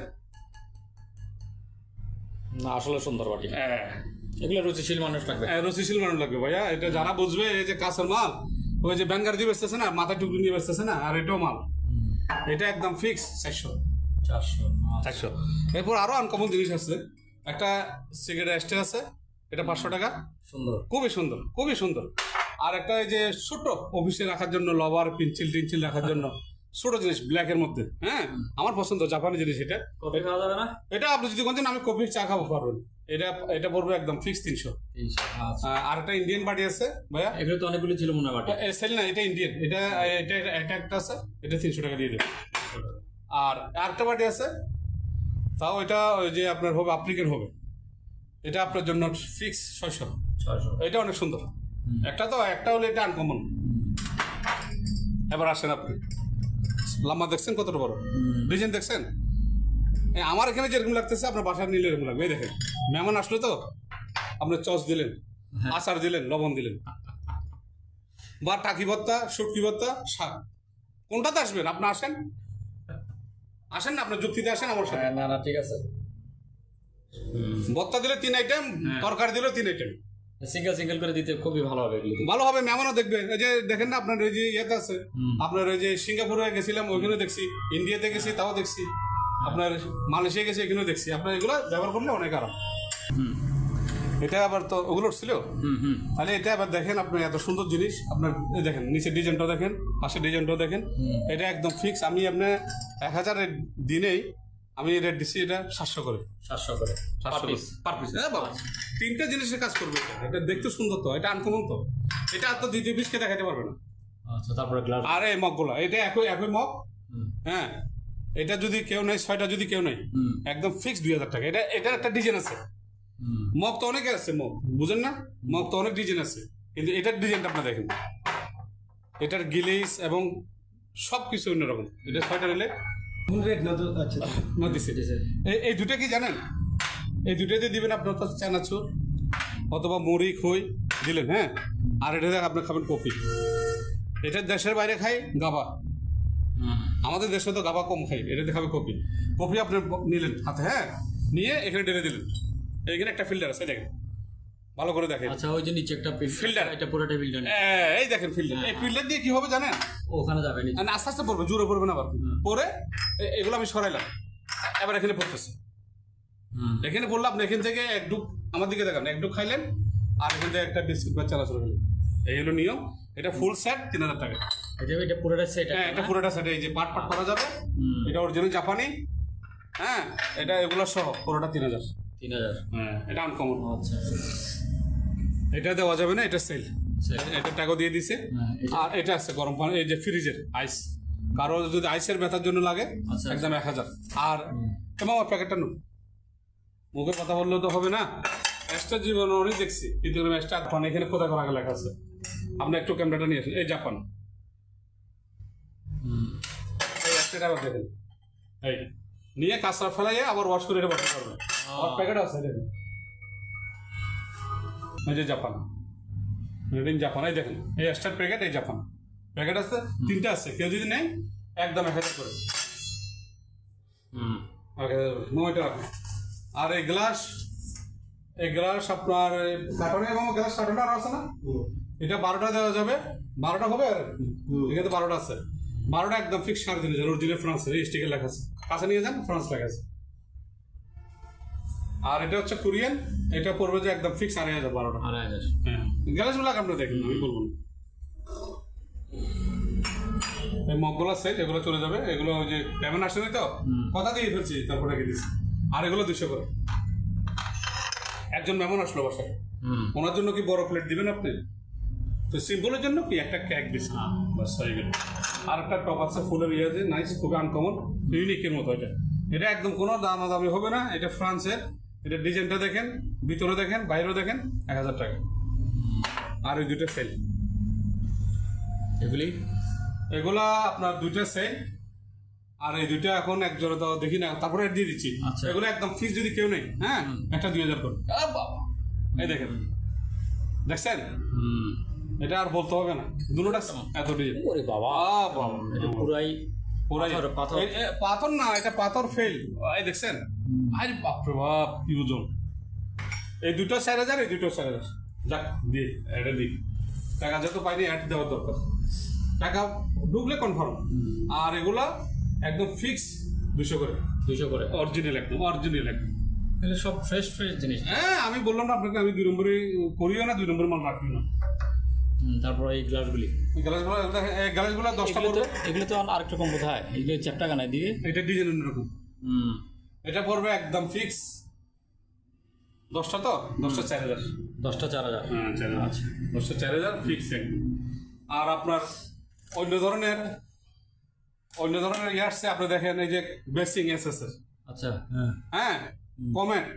Speaker 1: না আসলে সুন্দর বাটি।
Speaker 2: হ্যাঁ,
Speaker 1: এগুলো রুচিশীল মানুষ লাগবে।
Speaker 2: রুচিশীল মানুষ লাগবে ভাইয়া। এটা যারা বুঝবে, এই যে কাঁচের মাল, ওই যে ব্যাঙ্গার দিয়ে বেচতেছে না, মাথা টুকরি নিয়ে বেচতেছে না, আর এটাও মাল। এটা একদম ফিক্স 400। এরপর আরো আনকমন জিনিস আছে। একটা সিগারেট স্ট্যান্ড আছে, এটা 500 টাকা।
Speaker 1: সুন্দর,
Speaker 2: খুবই সুন্দর, খুবই সুন্দর। আর একটা এই যে ছোট অফিসে রাখার জন্য লবার টিনচিল রাখার জন্য ছোট জিনিস ব্ল্যাকের মধ্যে। হ্যাঁ, আমার পছন্দ, জাপানি জিনিস। এটা
Speaker 1: কফি খাওয়া যাবে না?
Speaker 2: এটা আপনি যদি বলেন আমি কফি চা খাবো পারবেন, এটা পড়বে একদম ফিক্স 300। আর একটা ইন্ডিয়ান বাটি আছে ভাইয়া,
Speaker 1: এগুলো তো অনেকগুলো ছিল মনে হয় বাটি।
Speaker 2: সেল না, এটা ইন্ডিয়ান। এটা একটা আছে, এটা 300 টাকা দিয়ে দেবে। আর আরেকটা বাটি আছে, তাও এটা ওই যে আপনার হবে আফ্রিকান হবে, এটা আপনার জন্য ফিক্স 600। এটা অনেক সুন্দর। একটা হলে এটা আনকমন। এবার আসেন আপনি, লম্বা দেখছেন কতটা বড়, ডিজাইন দেখছেন? আমার এখানে যেরকম লাগতেছে আপনার বাসায় নিলে এরকম লাগবে। এই দেখেন, মেহমান আসলো তো আপনি চস দিলেন, আচার দিলেন, লবণ দিলেন, বা টাকি ভর্তা, শুটকি ভর্তা, শাক, কোনটাতে আসবেন? আপনি আসেন না, আপনার যুক্তিতে আসেন আমার সাথে।
Speaker 1: না ঠিক আছে।
Speaker 2: ভর্তা দিলে 3 আইটেম, তরকারি দিলেও 3 আইটেম।
Speaker 1: সিঙ্গেল করে দিতে খুবই ভালো হবে এগুলো।
Speaker 2: ভালো হবে, মেহমানও দেখবে। এই যে দেখেন না আপনার এই যে ইয়েতে আছে, আপনার ওই যে সিঙ্গাপুরে গেছিলাম ওইখানে দেখছি, ইন্ডিয়াতে গেছি তাও দেখছি, আপনার মালয়েশিয়া গেছি এখানেও দেখছি। আপনার এগুলো ব্যবহার করলে অনেক আরাম। এটা আবার তো ওগুলো ছিল। তাহলে এটা আবার দেখেন, আপনি এত সুন্দর জিনিস। আপনার দেখেন নিচে ডিজাইনটাও দেখেন, পাশে ডিজাইনটাও দেখেন। এটা একদম ফিক্স। আমি আপনার 1000 দিনেই আমি রেট দিচ্ছি এটা 700 করে।
Speaker 1: 700 করে
Speaker 2: পার পিস। হ্যাঁ বাবা, 3টে জিনিসের কাজ করবে। এটা দেখতে সুন্দর তো, এটা আনকমন তো। এটা আর তো 2 পিসকে দেখাতে পারবে না।
Speaker 1: আচ্ছা, তারপরে গ্লাস।
Speaker 2: আর এই মগগুলা, এটা একই মগ। হ্যাঁ, এটা যদি কেউ নেই, 6টা যদি কেউ নেই, একদম ফিক্স 2000 টাকা। এটার একটা ডিজাইন আছে। মগ তো অনেকে আছে, মগ বুঝেন না, মগ তো অনেক ডিজাইন আছে, কিন্তু এটার ডিজাইনটা আপনার দেখেন, এটার গিলিস এবং সবকিছু অন্যরকম। এটা 6টা নিলে এই দুটো কি জানেন? এই দুটোতে দিবেন আপনার তো চানাচুর অথবা মুড়ি খই দিলেন। হ্যাঁ, আর এটা দেখ আপনি খাবেন কফি। এটা দেশের বাইরে খাই গাবা, আমাদের দেশে তো গাবা কম খাই, এটা দেখাবে কফি। কফি আপনি নিলেন হাতে, হ্যাঁ, নিয়ে এখানে ঢেলে দিলেন। এখানে একটা ফিল্টার আছে, দেখেন ভালো করে দেখেন।
Speaker 1: আচ্ছা, ওই যে নিচে একটা
Speaker 2: ফিল্টার,
Speaker 1: এটা পুরোটা ফিল্টার।
Speaker 2: এই দেখেন ফিল্টার। এই ফিল্টার দিয়ে কি হবে জানেন?
Speaker 1: ওখানে যাবে নিচে,
Speaker 2: আস্তে আস্তে পড়বে, জোরে পড়বে না। আবার পরে এগুলো আমি সরাইলাম, এবার এখানে পড়তেছে। এখানে পড়লে আপনি এখান থেকে একটু আমার দিকে দেখান, একটু খাইলেন, আর এখান থেকে একটা বিস্কুট বা চানাচুর খেলেন। এই হলো নিয়ম। এটা ফুল সেট 3000 টাকা।
Speaker 1: এটা পুরোটা সেট।
Speaker 2: হ্যাঁ, এটা পুরোটা সেট। এই যে পার্ট করা যাবে। এটা অরিজিনাল জাপানি। হ্যাঁ, এটা এগুলো সহ পুরোটা 3000। হ্যাঁ, এটা আনকমন।
Speaker 1: আচ্ছা,
Speaker 2: এটা দেওয়া যাবে না, এটা সেল। এটা টাকা দিয়ে দিছে। আর এটা আছে গরম পানি, এই যে ফ্রিজের আইস, কারো যদি আইসের ব্যথার জন্য লাগে একদম 1000। আর কেমন প্যাকেটটা নো, মুখে কথা বললেও তো হবে না। এক্সট্রা জীবন অনেক দেখছি, কিন্তু এক্সট্রা পানি এখানে কোথায় করা লেখা আছে। আপনি একটু ক্যামেরাটা নিয়ে আসেন। এই জাপান, এই এক্সট্রাটা আবার দেখেন। এই নিয়ে কাঁচরা ফেলাইয়ে আবার ওয়াশ করে এটা বসতে পারবেন। আর প্যাকেট আছে দেখেন, এই যে জাপান, মেড ইন জাপান। এই দেখেন, এই এক্সট্রা প্যাকেট, এই জাপান প্যাকেট আছে 3টা আছে। কেউ যদি নেই একদম 1000 করে। নয়টা রাখুন। আর এই গ্লাস আপনার কার্টনে এবং গ্লাস কার্টনটা আছে না, এটা 12টা দেওয়া যাবে। 12টা হবে, আর এখানে 12টা আছে। 12টা একদম ফিক্স 3500। অরিজিনাল ফ্রান্সের, এই স্টিকার লেখা আছে, কাছে নিয়ে যান, ফ্রান্স লেখা আছে। আর এটা হচ্ছে কোরিয়ান, এটা পড়বে যে একদম ফিক্স 2500। 12টা।
Speaker 1: হ্যাঁ।
Speaker 2: গ্লাসগুলো আপনি দেখেন, আমি বলবো না। এই মগগুলো সেট, এগুলো চলে যাবে। এগুলো ওই যে পেমেন্ট আসেনি তো, কথা দিয়ে ফেলছি, তারপর রেখে দিচ্ছি। আর এগুলো 200 করে। একজন মেহমান আসলো বাসায়, ওনার জন্য কি বড় প্লেট দিবেন আপনি? তো সিম্পলের জন্য কি একটা কেক দিচ্ছি, বাস হয়ে গেল। আর একটা টপ আছে ফুলের ইয়ে আছে, নাইস, খুবই আনকমন, ইউনিকের মতো। এটা একদম কোনো দামাদামি হবে না। এটা ফ্রান্সের। এটা ডিজাইনটা দেখেন, ভিতরে দেখেন, বাইরেও দেখেন, 1000 টাকা। আর ওই দুটো সেল, এগুলা আপনার 2টা সেল। আর এই 2টা এখন এক জোড়া তো দেখি না, তারপরে দিয়ে দিচ্ছি। এগুলো একদম ফিক্স, যদি কেউ নেই, হ্যাঁ, একটা 2000 করে। এই দেখেন, দেখছেন? এটা আর বলতে হবে না, দুটোটা এত ডিজাইন। পাথর না, এটা পাথর ফেল। এই দেখছেন? আরে বাপরে বাপ, কি ওজন! এই 2টো 4000, এই 2টো 4000। যাক, দিয়ে এটা দিই। টাকা যেহেতু পাইনি, অ্যাড দেওয়ার দরকার। টাকা ঢুকলে কনফার্ম। আর এগুলা একদম ফিক্স 200 করে। অরিজিনাল একদম, অরিজিনাল একদম।
Speaker 1: এগুলো সব ফ্রেশ জিনিস।
Speaker 2: হ্যাঁ, আমি বললাম না আপনাকে, আমি 2 নম্বরে করিও না, 2 নম্বর মাল রাখিও না।
Speaker 1: তারপর এই গ্লাসগুলো
Speaker 2: 10টা পড়বে।
Speaker 1: এগুলো তো আরেকটা কম বোধ হয়, এগুলো চ্যাপটা গানায় দিয়ে।
Speaker 2: এটা ডিজাইন অন্যরকম। এটা পড়বে একদম ফিক্স 10টা, তো 10টা 4000।
Speaker 1: 10টা 4000।
Speaker 2: হ্যাঁ, 4000। 10টা 4000 ফিক্স একদম। আর আপনার অন্য ধরনের ইয়ে আসছে, আপনি দেখেন, এই যে বেসিং এসএসএস।
Speaker 1: আচ্ছা,
Speaker 2: হ্যাঁ, কমেন্ট।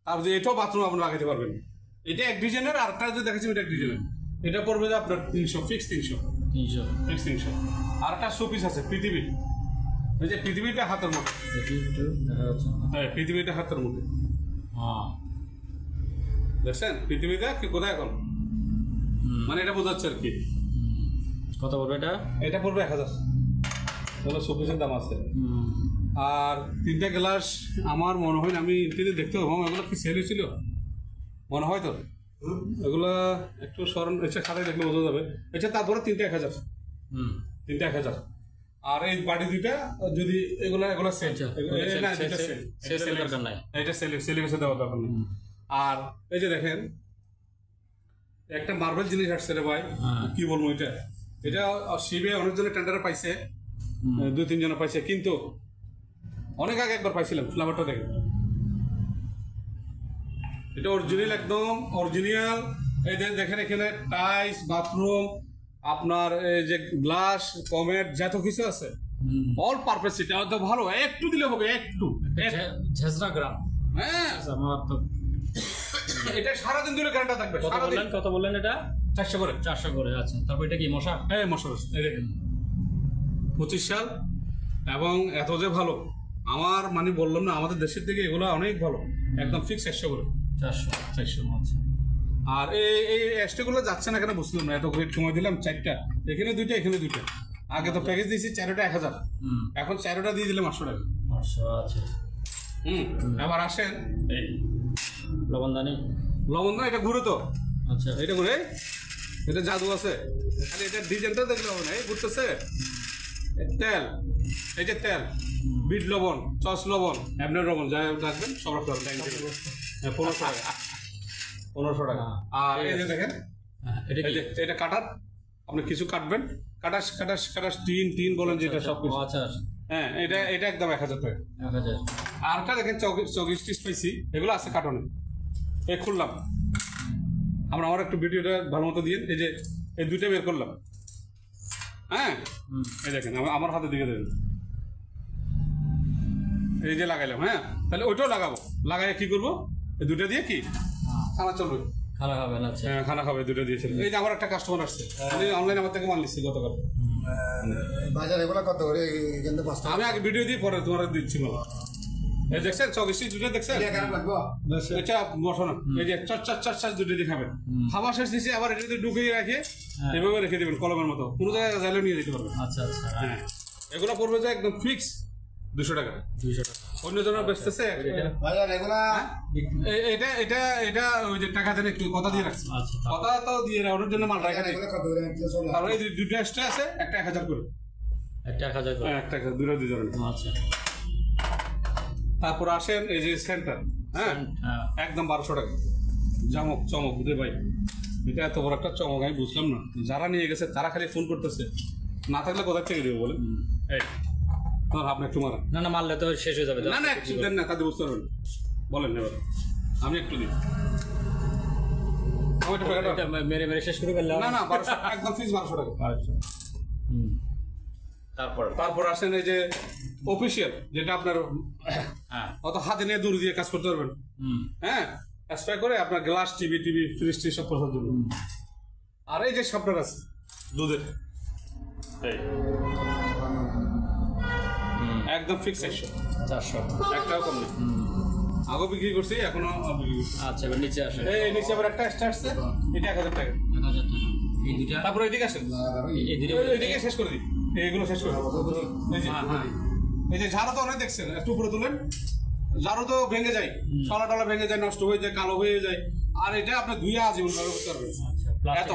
Speaker 2: তারপর যে এটাও বাথরুম আপনি লাগাতে পারবেন। এটা এক ডিজাইনের, আর একটা যে দেখেছি এটা এক ডিজাইনের। এটা পড়বে যে আপনার 300, ফিক্স 300। আর একটা শোপিস আছে পৃথিবী। এই যে পৃথিবীটা হাতের মধ্যে, হ্যাঁ, পৃথিবীটা হাতের মধ্যে। দেখছেন পৃথিবীটা কি কোথায় এখন, মানে এটা বোঝাচ্ছে আর কি।
Speaker 1: কত পড়বে এটা?
Speaker 2: এটা পড়বে 1000। এগুলো শোপিসের দাম আছে। আর 3টা গ্লাস আমার মনে হয় না, আমি ইন্টারনেটে দেখতে পাবো, এগুলো কি সেল হয়েছিল মনে হয় তো। এগুলো একটু স্মরণ এসে খাতায় দেখলে বোঝা যাবে। আচ্ছা, তারপরে 3টা 1000। 3টা 1000। আর এই বাড়ি 2টা যদি এগুলো সেল, এটা সেলিব্রেশন দেওয়া দরকার নেই। আর এই যে দেখেন, একটা মার্বেল জিনিস আসছে রে ভাই, কি বলবো, এটা শিবে অনেকজনের টেন্ডারে পাইছে, 2-3 জন পাইছে, কিন্তু অনেক আগে একবার পাইছিলাম। ফ্লাভারটা দেখেন, এটা অরিজিনাল, একদম অরিজিনাল। এই দেখেন, এখানে টাইলস, বাথরুম, আপনার এই যে গ্লাস, কমেট, যত কিছু আছে, অল পারপাস। এটা তো ভালো, একটু দিলে হবে, একটু
Speaker 1: ঝাঁঝরা গ্রাম।
Speaker 2: হ্যাঁ, এটা সারাদিন দিলে গ্যারান্টি থাকবে।
Speaker 1: কত বললেন এটা?
Speaker 2: 400 করে।
Speaker 1: 400 করে। আচ্ছা, তারপর এটা কি মশা?
Speaker 2: হ্যাঁ, মশা। এই দেখেন, 25 সাল, এবং এত যে ভালো, আমার মানে বললাম না, আমাদের দেশের থেকে এগুলো অনেক ভালো, একদম ফিক্স 100 করে। 400।
Speaker 1: আচ্ছা।
Speaker 2: আর এই এক্সট্রাগুলো যাচ্ছে না কেন বুঝলাম না। এত রেট সময় দিলাম, 4টা, এখানে 2টা, এখানে 2টা। আগে তো প্যাকেজ দিয়েছি 4টা 1000, এখন 4টা দিয়ে দিলাম 800 টাকা।
Speaker 1: 800 আছে।
Speaker 2: আবার আসেন, এই
Speaker 1: লবণদানি,
Speaker 2: এটা ঘুরে তো।
Speaker 1: আচ্ছা,
Speaker 2: এটা ঘুরে, এটা জাদু আছে। খালি এটা ডিজাইনটা দেখলে হবে না, এই ঘুরতেছে। তেল, এই যে তেল, বিট লবণ, চস লবণ, অ্যাবনের লবণ, যা রাখবেন সব রাখতে হবে। 1500 টাকা। 1500 টাকা। আর এই যে দেখেন, এটা কাটার, আপনি কিছু কাটবেন, কাটাস টিন বলেন যেটা, সব কিছু।
Speaker 1: আচ্ছা,
Speaker 2: হ্যাঁ, এটা একদম 1000 টাকা।
Speaker 1: 1000।
Speaker 2: আর একটা দেখেন, চৌকিস্টিস পাইছি, এগুলো আছে কার্টনে। এই খুললাম, আমার একটু ভিডিওটা ভালো মতো দিয়ে, এই যে এই 2টা বের করলাম। হ্যাঁ, এই দেখেন, আমার হাতের দিকে দেখেন, এই যে লাগাইলাম। হ্যাঁ, তাহলে ওইটাও লাগাবো। লাগাই কি করবো, এই 2টা দিয়ে কি খানা চলবে,
Speaker 1: খানা খাবেন। আচ্ছা,
Speaker 2: হ্যাঁ, খানা খাবে 2টা দিয়েছিল। এই যে আমার একটা কাস্টমার আসছে, অনলাইনে আমার থেকে মাল নিচ্ছি গতকাল।
Speaker 3: বাজার এগুলো কত করে?
Speaker 2: আমি আগে ভিডিও দিয়ে পরে তোমার দিচ্ছি মাল। এই দেখছেন, চৌকিস্টিস 2টা দেখছেন? এটা বসো না, এই যে চার 2টা দিয়ে খাবেন। খাবার শেষ দিচ্ছি, আবার এটা ঢুকিয়ে রাখে এভাবে রেখে দেবেন কলমের মতো, কোনো জায়গায় চাইলেও নিয়ে যেতে পারবেন।
Speaker 1: আচ্ছা।
Speaker 2: হ্যাঁ, এগুলো পড়বে যে একদম ফিক্স 200 টাকা।
Speaker 1: 200 টাকা।
Speaker 2: অন্য জনের বেচতেছে এটা ওই যে টাকা দেন, একটু কথা দিয়ে রাখছি। কথা তো দিয়ে ওর জন্য মাল রাখা নেই। তারপরে এই 2টা এক্সট্রা আছে, একটা 1000 করে।
Speaker 1: একটা 1000 করে।
Speaker 2: একটা 2 জনের।
Speaker 1: আচ্ছা,
Speaker 2: তারপর আসেন, এই যে সেন্টার, হ্যাঁ, একদম 1200 টাকা। চমক রে ভাই, এটা এত বড় একটা চমক আমি বুঝলাম না। যারা নিয়ে গেছে তারা খালি ফোন করতেছে, না থাকলে কোথা থেকে দেবো বলে। এই আপনি একটু মারেন।
Speaker 1: না না, মারলে তো শেষ হয়ে যাবে।
Speaker 2: না না, একটু দেন না, তাদের বুঝতে পারবেন। বলেন এবার, আমি একটু দিই।
Speaker 1: এটা মেরে মেরে শেষ করে ফেললাম।
Speaker 2: না না, 1200 একদম ফিক্স 1200 টাকা। তারপর আসেন এই যে অফিসিয়াল, যেটা আপনার অত হাতে নিয়ে দূর দিয়ে কাজ করতে পারবেন। হ্যাঁ, স্প্রে করে আপনার গ্লাস, টিভি ফ্রিজ সব পছন্দ জন্য। আর এই যে শার্পনার আছে দুধের, এই একদম ফিক্স
Speaker 1: 400
Speaker 2: একটাও কম নেই। আগে বিক্রি করছি, এখনো বিক্রি করছি।
Speaker 1: আচ্ছা, এবার নিচে আসেন।
Speaker 2: এই নিচে আবার একটা এক্সট্রা আসছে, এটা 1000 টাকা।
Speaker 1: 1000 টাকা এই দুইটা।
Speaker 2: তারপর এদিকে আসেন,
Speaker 1: এই দুইটা
Speaker 2: এদিকে শেষ করে দিই, এইগুলো শেষ করে দিই। এই যে ঝাড়ু তো অনেক দেখছেন, একটু উপরে তুলেন। ঝাড়ু তো ভেঙে যায়, সলা টলা ভেঙে যায়, নষ্ট হয়ে যায়, কালো হয়ে যায়। আর এটা আপনি ধুয়ে আজীবন ব্যবহার করতে পারবেন। এত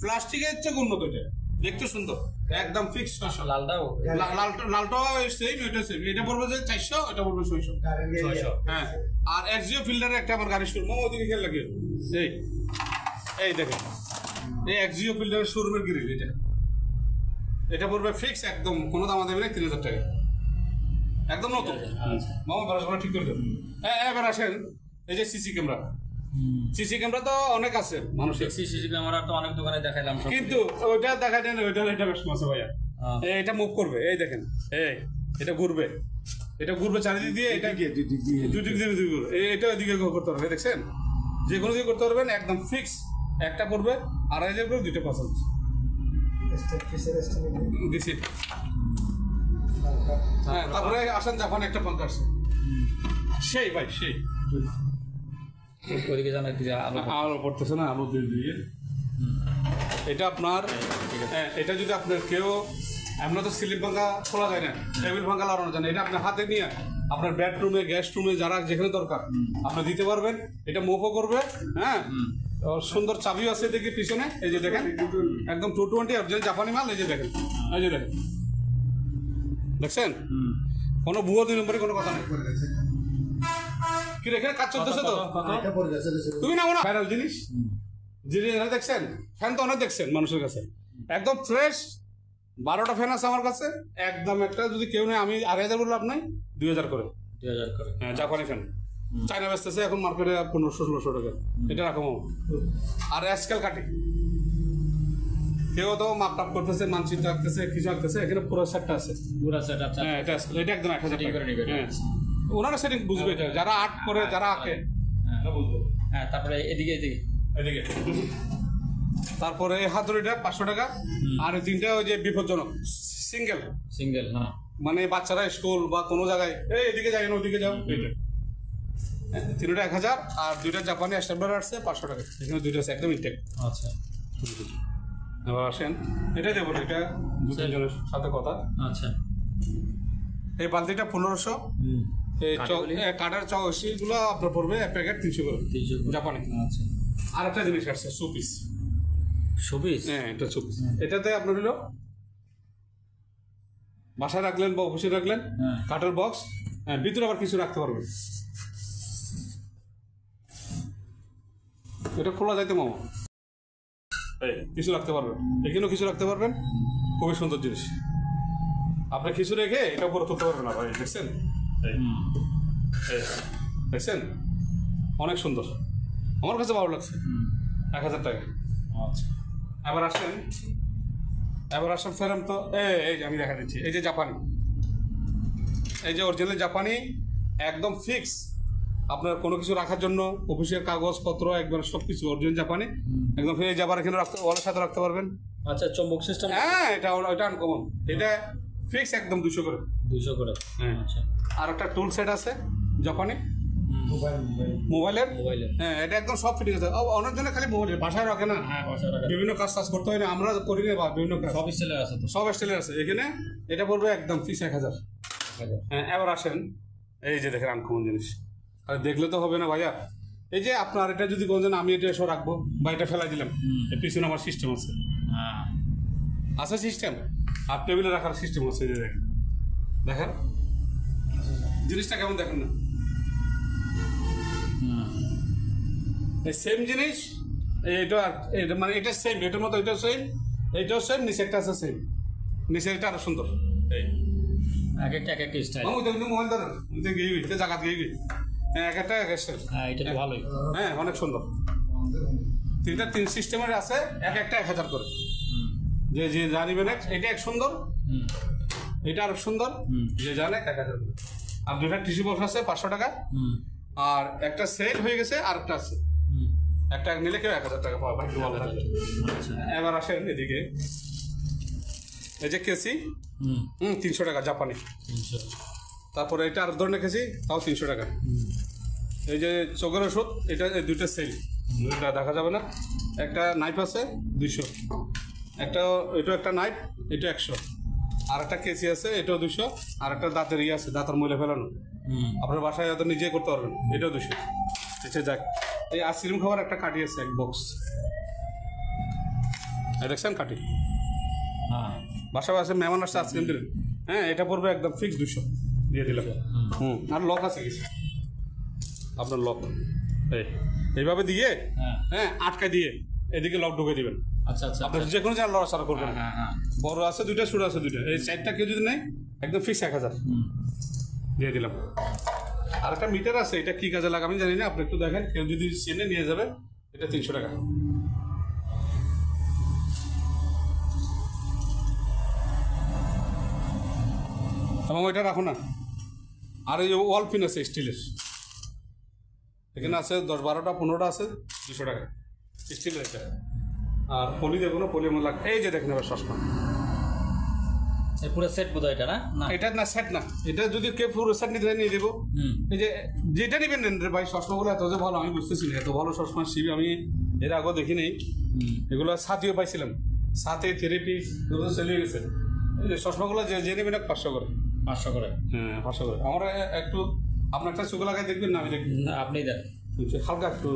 Speaker 2: প্লাস্টিকের চেয়ে উন্নত, এটা দেখতে সুন্দর, একদম ফিক্স।
Speaker 1: লালটাও
Speaker 2: লালটাও সেম, এটা সেম। এটা পড়বে যে 400, এটা পড়বে 600। হ্যাঁ, আর এক্সিও ফিল্ডারে একটা আমার গাড়ি শোরুম, ওদিকে খেয়াল লাগে। এই দেখেন, এই এক্সিও ফিল্ডারের শোরুমের গ্রিল, এটা পড়বে ফিক্স একদম, কোনো দাম দেবে না, 3000 টাকা, একদম নতুন। মামা পড়াশোনা ঠিক করে দেবেন। এবার আসেন এই যে সিসি ক্যামেরা। সিসি ক্যামেরা তো অনেক আছে মানুষের,
Speaker 1: সিসি ক্যামেরা তো অনেক দোকানে দেখাইলাম,
Speaker 2: কিন্তু ওইটা দেখাই দেন, এটা বেশ মজা ভাইয়া। এটা মুভ করবে, এই দেখেন, এটা ঘুরবে, চারিদিক দিয়ে, এটা দুই দিক দিয়ে ঘুরবে। এটা ওইদিকে করতে পারবে, দেখছেন, যে কোনো দিকে করতে পারবেন, একদম ফিক্স। একটা করবে 2500 করে, দুইটা পছন্দ দিছি। হ্যাঁ, তারপরে আসেন জাপান একটা পাঙ্খা আসছে, সেই ভাই সেই
Speaker 1: ওইদিকে জানা
Speaker 2: আলো পড়তেছে না, আলো দিয়ে এটা আপনার। হ্যাঁ, এটা যদি আপনার কেউ, আমরা তো সিলিং পাঙ্খা খোলা যায় না, টেবিল পাঙ্খা লাগানো যায় না, এটা আপনার হাতে নিয়ে আপনার বেডরুমে, গেস্ট রুমে, যারা যেখানে দরকার আপনি দিতে পারবেন। এটা মুভও করবে। হ্যাঁ, সুন্দর চাবিও আছে দেখি পিছনে, এই যে দেখেন, একদম 220 আর যে জাপানি মাল। এই যে দেখেন, দেখছেন, কোনো ভুয়ো 2 নম্বরে কোনো কথা নেই। কি রেখে কাজ চলতেছে তো, তুমি না মনে ভাইরাল জিনিস দেখছেন। ফ্যান তো অনেক দেখছেন মানুষের কাছে, একদম ফ্রেশ। 12টা ফ্যান আছে আমার কাছে, একদম একটা যদি কেউ নেই, আমি 2500 বলে লাভ নাই, 2000 করে।
Speaker 1: 2000 করে।
Speaker 2: হ্যাঁ, জাপানি ফ্যান চায়না বেচতেছে এখন মার্কেটে 1500-1600 টাকা। এটা রাখো। আর স্কেল কাটি, কেউ তো মাপ টাপ করতেছে, মানচিত্র রাখতেছে, কিছু রাখতেছে, এখানে পুরো সেটটা আছে,
Speaker 1: পুরো সেট। আচ্ছা,
Speaker 2: হ্যাঁ, এটা একদম 1000 টাকা করে নিবে। হ্যাঁ, ওনারা সেটিং বুঝবে, এটা যারা আর্ট করে, যারা আঁকে, বুঝবে।
Speaker 1: হ্যাঁ, তারপরে এদিকে
Speaker 2: তারপরে এই হাতুড়িটা 500 টাকা। আর এই তিনটা ওই যে বিপজ্জনক সিঙ্গেল,
Speaker 1: হ্যাঁ,
Speaker 2: মানে বাচ্চারা স্কুল বা কোনো জায়গায়, এদিকে যাই না ওদিকে যাও, এইটা 3টা 1000। আর 2টা জাপানি স্ট্যান্ডার্ড আসছে 500 টাকা। এখানে 2টা আছে একদম ইনটেক।
Speaker 1: আচ্ছা,
Speaker 2: এবার আসেন, এটাই দেবো, এটা 2-3 জনের সাথে কথা।
Speaker 1: আচ্ছা,
Speaker 2: এই বালতিটা 1500। এই কাঠের চৌগুলো আপনার পড়বে এক প্যাকেট 300 করে, জাপানি।
Speaker 1: আচ্ছা,
Speaker 2: আর একটা জিনিস আসছে, শোপিস। হ্যাঁ, এটা শোপিস। এটাতে আপনার হলো বাসায় রাখলেন বা অফিসে রাখলেন, কাঠের বক্স। হ্যাঁ, ভিতরে আবার কিছু রাখতে পারবেন, এটা খোলা যাইতে মামা, কিছু রাখতে পারবেন, এখানেও কিছু রাখতে পারবেন। খুবই সুন্দর জিনিস, আপনি কিছু রেখে এটা উপরে তুলতে পারবেন না ভাই। দেখছেন, দেখছেন, অনেক সুন্দর, আমার কাছে ভালো লাগছে। 1000 টাকা।
Speaker 1: আচ্ছা,
Speaker 2: এবার আসেন ফেরাম তো, এই যে আমি দেখা দিচ্ছি, এই যে জাপানি, এই যে অরিজিনাল জাপানি, একদম ফিক্স। আপনার কোনো কিছু রাখার জন্য, অফিসের কাগজপত্র, একবার সব কিছু অরিজিনাল জাপানি, একদম ফিরে যাবার এখানে ওয়ালের সাথে রাখতে পারবেন।
Speaker 1: আচ্ছা, চম্বক সিস্টেম।
Speaker 2: হ্যাঁ, এটা আনকমন, এটা ফিক্স একদম 200 করে।
Speaker 1: 200 করে।
Speaker 2: হ্যাঁ,
Speaker 1: আচ্ছা,
Speaker 2: আর একটা টুল সেট আছে জাপানি, মোবাইলের। হ্যাঁ, এটা একদম সব ফিটিং আছে। অনেকজনে খালি মোবাইলের বাসায় রাখে না, বিভিন্ন কাজ করতে হয় না, আমরা করি না, বা বিভিন্ন কাজ
Speaker 1: সব স্টাইলের আছে তো,
Speaker 2: সব স্টাইলের আছে এখানে। এটা পড়বে একদম ফিক্স 1000। হ্যাঁ, এবার আসেন, এই যে দেখেন আনকমন জিনিস। আর দেখলে তো হবে না ভাইয়া, এই যে আপনার এটা যদি বলেন আমি এটা এসে রাখবো বা এটা ফেলাই দিলাম, এর পিছনে আমার সিস্টেম আছে সিস্টেম, আর টেবিলে রাখার সিস্টেম আছে। এই যে দেখেন জিনিসটা কেমন, দেখেন না, এই সেম জিনিস এইটা এটা মানে এটা সেম, এটার মতো এটাও সেম, এইটাও সেম, নিচে একটা আছে সেম, নিচে এটা আরো সুন্দর। এই
Speaker 1: এক একটা স্টাইল।
Speaker 2: মামু তুমি মোবাইল ধরো, তুমি গিয়ে এটা জায়গা গিয়ে হ্যাঁ এক একটা স্টাইল।
Speaker 1: হ্যাঁ এটা তো ভালোই।
Speaker 2: হ্যাঁ অনেক সুন্দর। তিন সিস্টেমের আছে, এক একটা 1000 করে। যে যে জানিবেন এটা এক সুন্দর, এটা আরো সুন্দর, যে জানে 1000 করে। আর দুইটা টিস্যু বক্স আছে 500 টাকা, আর একটা সেল হয়ে গেছে আর একটা আছে, একটা নিলে কেউ 1000 টাকা পাওয়া ভাই ভালো লাগবে। এবার আসেন এদিকে, এই যে কেসি 300 টাকা জাপানি। তারপরে এটা আর ধরনের কেসি তাও 300 টাকা। এই যে চোখের ওষুধ, এটা দুইটা সেল, দুইটা দেখা যাবে না। একটা নাইফ আছে 200, এটা একটা নাইফ, এটা 100, আর একটা কেসি আছে এটাও 200, আর একটা দাঁতের ইয়ে আছে, দাঁতের ময়লা ফেলানো, আপনার বাসায় হয়তো নিজে করতে পারবেন, এটাও 200। আচ্ছা যাক, এই আইসক্রিম খাওয়ার একটা কাঠি আছে এক বক্স, দেখছেন কাঠি, বাসায় আছে মেহমান আসছে আইসক্রিম দিলেন, হ্যাঁ এটা পড়বে একদম ফিক্স 200 দিয়ে দিলাম। আর লক আছে কিছু, আপনার লক এইভাবে দিয়ে হ্যাঁ আটকা দিয়ে এদিকে লক ঢুকে দিবেন।
Speaker 1: আচ্ছা আচ্ছা,
Speaker 2: আপনার যে কোনো জায়গায় লড়াচড়া করবেন। বড় আছে দুইটা, ছোট আছে দুইটা, এই 4টা কেউ যদি নেই একদম ফিক্স 1000 দিয়ে দিলাম। আর একটা মিটার আছে, এটা কি কাজে লাগে আমি জানি না, আপনি একটু দেখেন, কেউ যদি চেনে নিয়ে যাবে, এটা 300 টাকা। এবং ওইটা রাখো না। আর এই যে ওয়াল পিন আছে স্টিলের, এখানে আছে 10-12টা 15টা আছে 200 টাকা স্টিলের এটা। আর পলি দেখো না, পলির মধ্যে এই যে দেখেন এবার চশমা,
Speaker 1: পুরো সেট বোধ হয় এটা না?
Speaker 2: এটা না সেট না, এটা যদি কেউ পুরো সেট নিতে নিয়ে দেবো। এই যে যেটা নেবেন নেন রে ভাই, চশমাগুলো এত যে ভালো আমি বুঝতেছি না, এত ভালো চশমা শিবি আমি এর আগেও দেখি নেই। এগুলো সাথেও পাইছিলাম, সাথে থেরাপি চলে গেছে। এই যে চশমাগুলো যে নেবেন 500 করে।
Speaker 1: 500 করে? হ্যাঁ
Speaker 2: 500 করে। আমরা একটু আপনার একটা চোখ লাগাই দেখবেন না, আমি দেখবেন
Speaker 1: না, আপনি দেন
Speaker 2: হালকা একটু।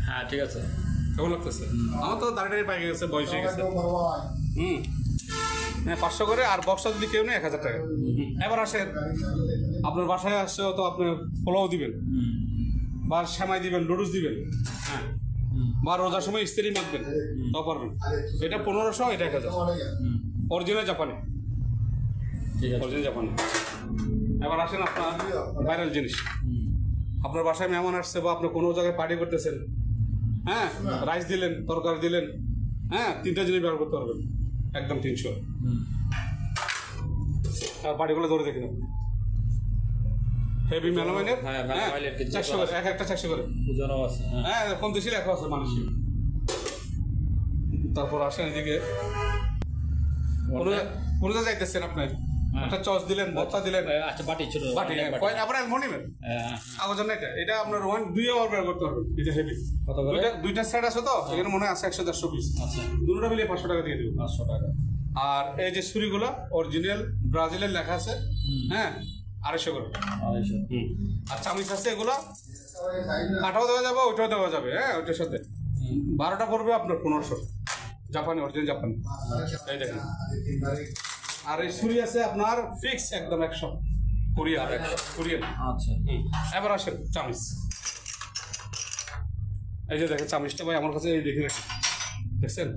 Speaker 1: হ্যাঁ ঠিক আছে,
Speaker 2: কেমন লাগতেছে? আমার তো দাঁড়িয়ে পাই গেছে, বয়স হয়ে গেছে। হ্যাঁ 500 করে। আর বক্সটা যদি কেউ নেই 1000 টাকা। এবার আসেন, আপনার বাসায় আসছে তো আপনি পোলাও দিবেন, বা সেমাই দিবেন, নুডলস দিবেন, হ্যাঁ, বা রোজার সময় ইস্ত্রি মাখবেন, তাও পারবেন। এটা 1500, এটা 1000। অরিজিনাল জাপানি, অরিজিনাল জাপানি। এবার আসেন আপনার ভাইরাল জিনিস, আপনার বাসায় মেহমান আসছে বা আপনি কোনো জায়গায় পার্টি করতেছেন, হ্যাঁ, রাইস দিলেন, তরকারি দিলেন, হ্যাঁ, 3টা জিনিস ব্যবহার করতে পারবেন একদম 300। আর বাড়িগুলো ধরে দেখেন, হেভি মেলামাইনের 400 করে, এক একটা 400 করে। হ্যাঁ কম বেশি লেখা আছে মানুষের। তারপর আসেন এদিকে, কোনো জায়গায় যাইতেছেন আপনার, একটা চস দিলেন, ভর্তা দিলেন,
Speaker 1: আচ্ছা বাটি ছোট
Speaker 2: বাটি, আবার অ্যালুমিনিয়ামের কাগজের না, এটা আপনার 2 ব্যবহার করতে পারবেন। এটা হেভি, দুইটা সেট আছে তো, এখানে মনে হয় আছে 100-150 পিস।
Speaker 1: আচ্ছা,
Speaker 2: দুটোটা মিলিয়ে 500 টাকা দিয়ে দেবো।
Speaker 1: 500 টাকা।
Speaker 2: আর এই যে ছুরিগুলো অরিজিনাল ব্রাজিলের লেখা আছে, হ্যাঁ 250 করে। আর চামিচ আছে, এগুলো কাটাও দেওয়া যাবে, ওইটাও দেওয়া যাবে, হ্যাঁ ওইটার সাথে 12টা পড়বে আপনার 1500, জাপানি, অরিজিনাল জাপানি। এই দেখেন। আর এই ছুরি আছে আপনার ফিক্স একদম 100 কোরিয়ান, 100 কোরিয়ান।
Speaker 1: আচ্ছা,
Speaker 2: এবার আসেন চামিচ, এই যে দেখেন চামিচটা ভাই আমার কাছে, এই দেখে রাখেন, দেখছেন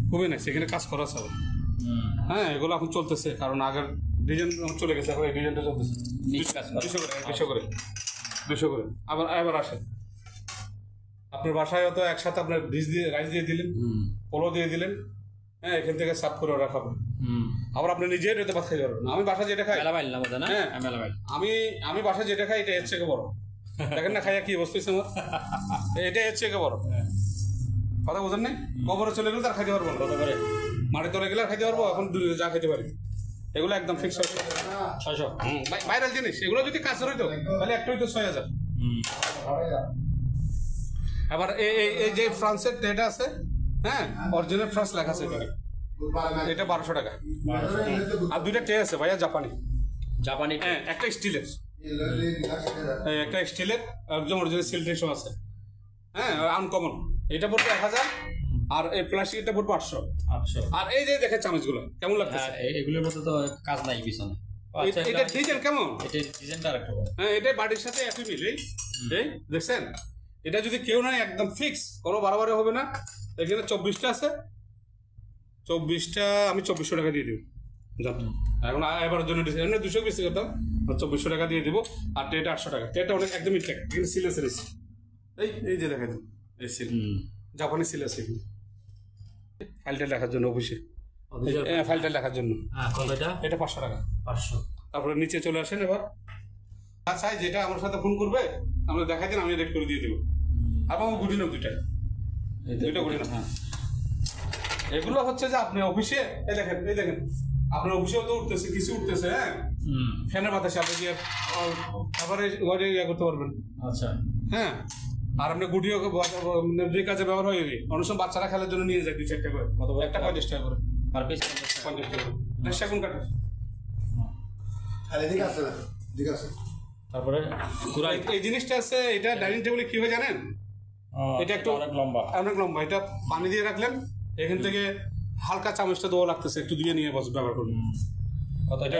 Speaker 2: খুবই না, সেখানে কাজ করা আছে। হ্যাঁ এগুলো এখন চলতেছে, কারণ আগের ডিজাইন চলে গেছে, এখন এই ডিজাইনটা চলতেছে 200 করে, 200 করে। এবার আসেন, আপনার বাসায় হয়তো একসাথে আপনার রাইস দিয়ে দিলেন, পোলো দিয়ে দিলেন, হ্যাঁ এখান থেকে সাফ করে রাখাবো। আবার আপনি নিজে এটা ভাত খাইতে পারবেন। আমি বাসা যেটা খাই, হ্যাঁ আমি বাসা যেটা খাই, এটা এর থেকে বড়। দেখেন না খাইয়া কি বস্তু আমার, এটা এর থেকে বড়। কথা বোঝেন না? কবরে চলে গেলে তার খাইতে পারবো না, মাটি তলে গেলে খাইতে পারবো, এখন যা খাইতে পারি এগুলো একদম ফিক্স 600। ভাইরাল জিনিস এগুলো, যদি কাছে রইতো তাহলে একটা হইতো 6000। আবার এই যে ফ্রান্সের ট্রেটা আছে, হ্যাঁ অরিজিনাল ফ্রান্স লেখা আছে, এটা 1200 টাকা। আর দুইটা ট্রে আছে ভাইয়া জাপানি, হ্যাঁ একটা স্টিলের, একটা স্টিলের একদম অরিজিনাল সিল ট্রে আছে, হ্যাঁ আনকমন। এটা পড়বে 1000, আর এই প্লাস্টিকটা পড়বে 800। আর এই যে দেখেন চামচগুলো কেমন লাগছে,
Speaker 1: এগুলোর মধ্যে তো কাজ নাই পিছনে।
Speaker 2: এটা ডিজাইন কেমন,
Speaker 1: এটা ডিজাইনটা আরেকটা,
Speaker 2: হ্যাঁ এটা বাড়ির সাথে একই মিল। এই দেখছেন, এটা যদি কেউ নাই একদম ফিক্স, কোনো বাড়াবাড়ি হবে না। এখানে 24টা আছে, 24টা আমি 2400 টাকা দিয়ে দিব। এখন এবারের জন্য এমনি 200 বেশি করতাম, 2400 টাকা দিয়ে দিব। আর টেটা 800 টাকা। টেটা অনেক একদমই ঠিক, এখানে সিল আছে। এই যে দেখেন, এই সিল জাপানি সিল আছে এখানে, ফাইলটা লেখার জন্য অফিসে, ফাইলটা লেখার জন্য। এটা 500 টাকা। 500। তারপরে নিচে চলে আসেন এবার। আচ্ছা, যেটা আমার সাথে ফোন করবে আমরা দেখাই দিন, আমি রেড করে দিয়ে দেবো। এবং গুটি নাও দুইটা গুটি নাও। হ্যাঁ, এগুলো হচ্ছে যে আপনি অফিসে এই দেখেন আপনার অফিসেও তো উঠতেছে, কিছু উঠতেছে। হ্যাঁ, ফ্যানের বাতাসে আপনি দিয়ে খাবারে ওয়ার্ডে ইয়ে করতে পারবেন। আচ্ছা, হ্যাঁ। আর আপনি গুটিও যে কাজে ব্যবহার হয়, অনেক সময় বাচ্চারা খেলার জন্য নিয়ে যায় 2-4টা করে। কত? একটা 50 টাকা করে পার পিস। 50 টাকা সেগুন কাঠের।
Speaker 3: এদিকে আছে না? ঠিক আছে।
Speaker 2: তারপরে এই জিনিসটা আছে, এটা ডাইনিং টেবিলে কি হয় জানেন? এটা একটু অনেক লম্বা। এটা পানি দিয়ে রাখলেন, এখান থেকে হালকা চামচটা দেওয়া লাগতেছে, একটু দিয়ে নিয়ে ব্যবহার করবেন। কত এটা?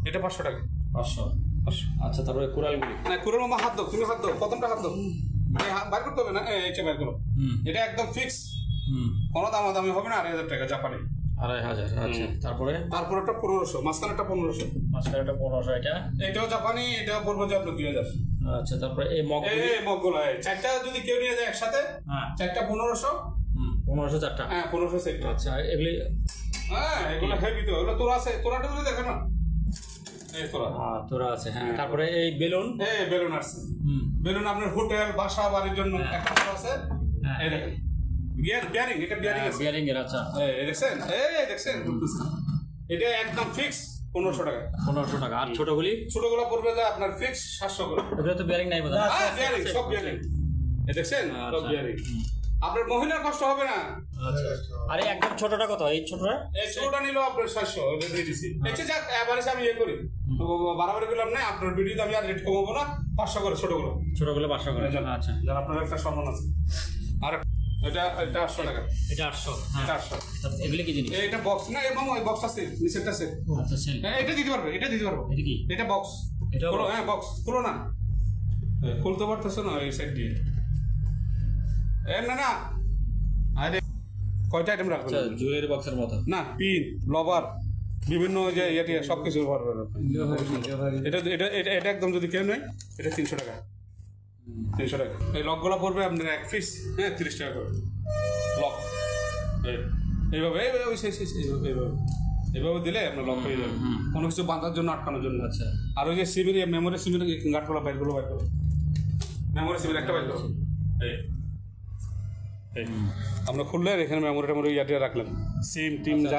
Speaker 2: এটা 500 টাকা। 500। আচ্ছা, তারপরে কুড়ালগুলি, না কুড়াল মামা হাত দাও, তুমি হাত দাও, প্রথমটা হাত দাও, বাইর করতে হবে না, এইটা বাইর করো। এটা একদম ফিক্স, কোনো দামাদামি হবে না। 2500 টাকা জাপানি। 2500। আচ্ছা, তারপরে একটা 1500, মাঝখানেরটা 1500। এটাও জাপানি, এটাও পড়বে যে আপনার 2000। আচ্ছা, তারপরে এই মগগুলো 4টা যদি কেউ নিয়ে যায় একসাথে, 4টা 1500। 1500 4টা। হ্যাঁ, 1500 সেট। আচ্ছা, এগুলি এগুলো হেভি তো, এগুলো তোরা আছে, তোরাটা যদি দেখেন না, এই তোরা আছে। হ্যাঁ, তারপরে এই বেলুন, বেলুন আছে। বেলুন আপনার হোটেল বাসা বাড়ির জন্য একটা তোরা আছে। এই দেখেন বিয়ারিং, এটা বিয়ারিং আছে, বিয়ারিং এর। আচ্ছা, এই দেখছেন এটা একদম ফিক্স 1500 টাকা। 1500 টাকা। আর ছোটগুলো পড়বে যে আপনার ফিক্স 700 করে। এটা তো বিয়ারিং নাই বোধ হয়। হ্যাঁ, বিয়ারিং, সব বিয়ারিং। এই দেখছেন সব বিয়ারিং। আপনার মহিলার কষ্ট হবে না। আচ্ছা, আরে একদম ছোটটা কত? এই ছোটটা নিল আপনার 700, এটা দিয়ে দিছি। আচ্ছা, যাক এবারে আমি ইয়ে করি, বাড়াবাড়ি করলাম না, আপনার ভিডিওতে আমি আর রেট কমাবো না। 500 করে ছোটগুলো 500 করে। আচ্ছা, যার আপনার একটা সম্মান আছে। আর এটা 800 টাকা। এটা 800। এটা 800। এগুলি কি জিনিস? এটা বক্স না, এই মামা ওই বক্স আছে, নিচেরটা আছে। আচ্ছা, সেল। এটা দিতে পারবে, এটা কি? এটা বক্স। এটা খুলো। হ্যাঁ, বক্স খুলো না, খুলতে পারতেছ না এই সাইড দিয়ে। না আরে কয়টা আইটেম রাখবেন? আচ্ছা, জুয়েলারি বক্সের মতো না, পিন, লবার, বিভিন্ন যে ইয়ে সবকিছু ব্যবহার করবেন। এটা একদম যদি কেউ নেয়, এটা 300 টাকা। 300 টাকা। এই লকগুলো পড়বে আপনার 1 পিস। হ্যাঁ, 30 টাকা করে লক। এইভাবে এইভাবে দিলে আপনার লক হয়ে যাবে, কোনো কিছু বাঁধার জন্য, আটকানোর জন্য। আচ্ছা, আর ওই যে সিমের মেমোরি সিমের গাঁটগুলো বাইরগুলো বাইর করো, মেমোরি সিমের একটা বাইর করো। আমরা খুললে এখানে মেমোরি ইয়াতে রাখলাম, সিম টিম যা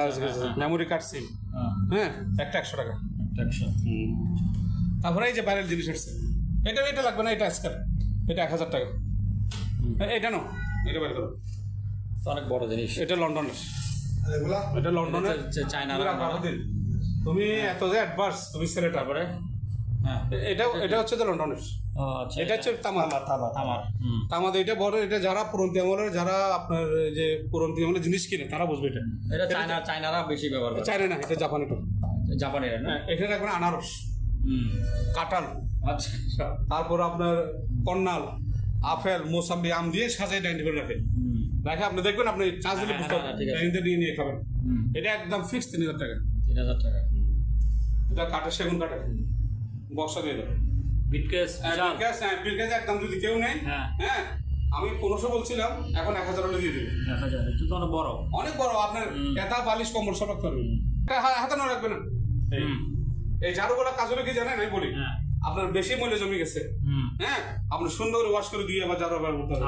Speaker 2: মেমোরি কার্ড, সিম। হ্যাঁ, একটা 100 টাকা। 100। তারপরে এই যে বাইরের জিনিস আসছে, এটা লাগবে না, এটা আজকাল এটা 1000 টাকা। এটা নো, এটা বের করো, অনেক বড় জিনিস। এটা লন্ডনের, এটা লন্ডনের, চায়না। তুমি এত যে অ্যাডভান্স, তুমি ছেলে। তারপরে এটা হচ্ছে যে লন্ডনের। এটা হচ্ছে তামাদ। এটা বড়, এটা যারা পুরন্তি আমলের, যারা আপনার যে পুরন্তি আমলের জিনিস কিনে তারা বুঝবে। এটা চায়নারা বেশি ব্যবহার করে। চায়না না, এটা জাপানের। এখানে রাখবেন আনারস, কাঁঠাল। আচ্ছা, তারপর আপনার কর্নাল, আপেল, মোসাম্বি, আম দিয়ে সাজাই ডাইনিং করে রাখে আপনি দেখবেন, আপনি চার্জ দিলে বুঝতে পারবেন, নিয়ে খাবেন। এটা একদম ফিক্স 3000 টাকা। 3000 টাকা। এটা কাঠের, সেগুন কাঠের বক্সা দিয়ে দেবে। বিটকেস একদম যদি কেউ নেই। হ্যাঁ, আমি 1500 বলছিলাম, এখন 1000 হলে দিয়ে দেবে। 1000 একটু তো অনেক বড়। আপনার এতা বালিশ কম্বল সব রাখতে পারবেন, হাতে না রাখবেন। এই ঝাড়ুগুলা কাজ হলে কি জানেন, আমি বলি আপনার বেশি মূল্য জমে গেছে। হ্যাঁ, আপনি সুন্দর করে ওয়াশ করে দিয়ে আবার ঝাড়ু ব্যবহার করতে হবে।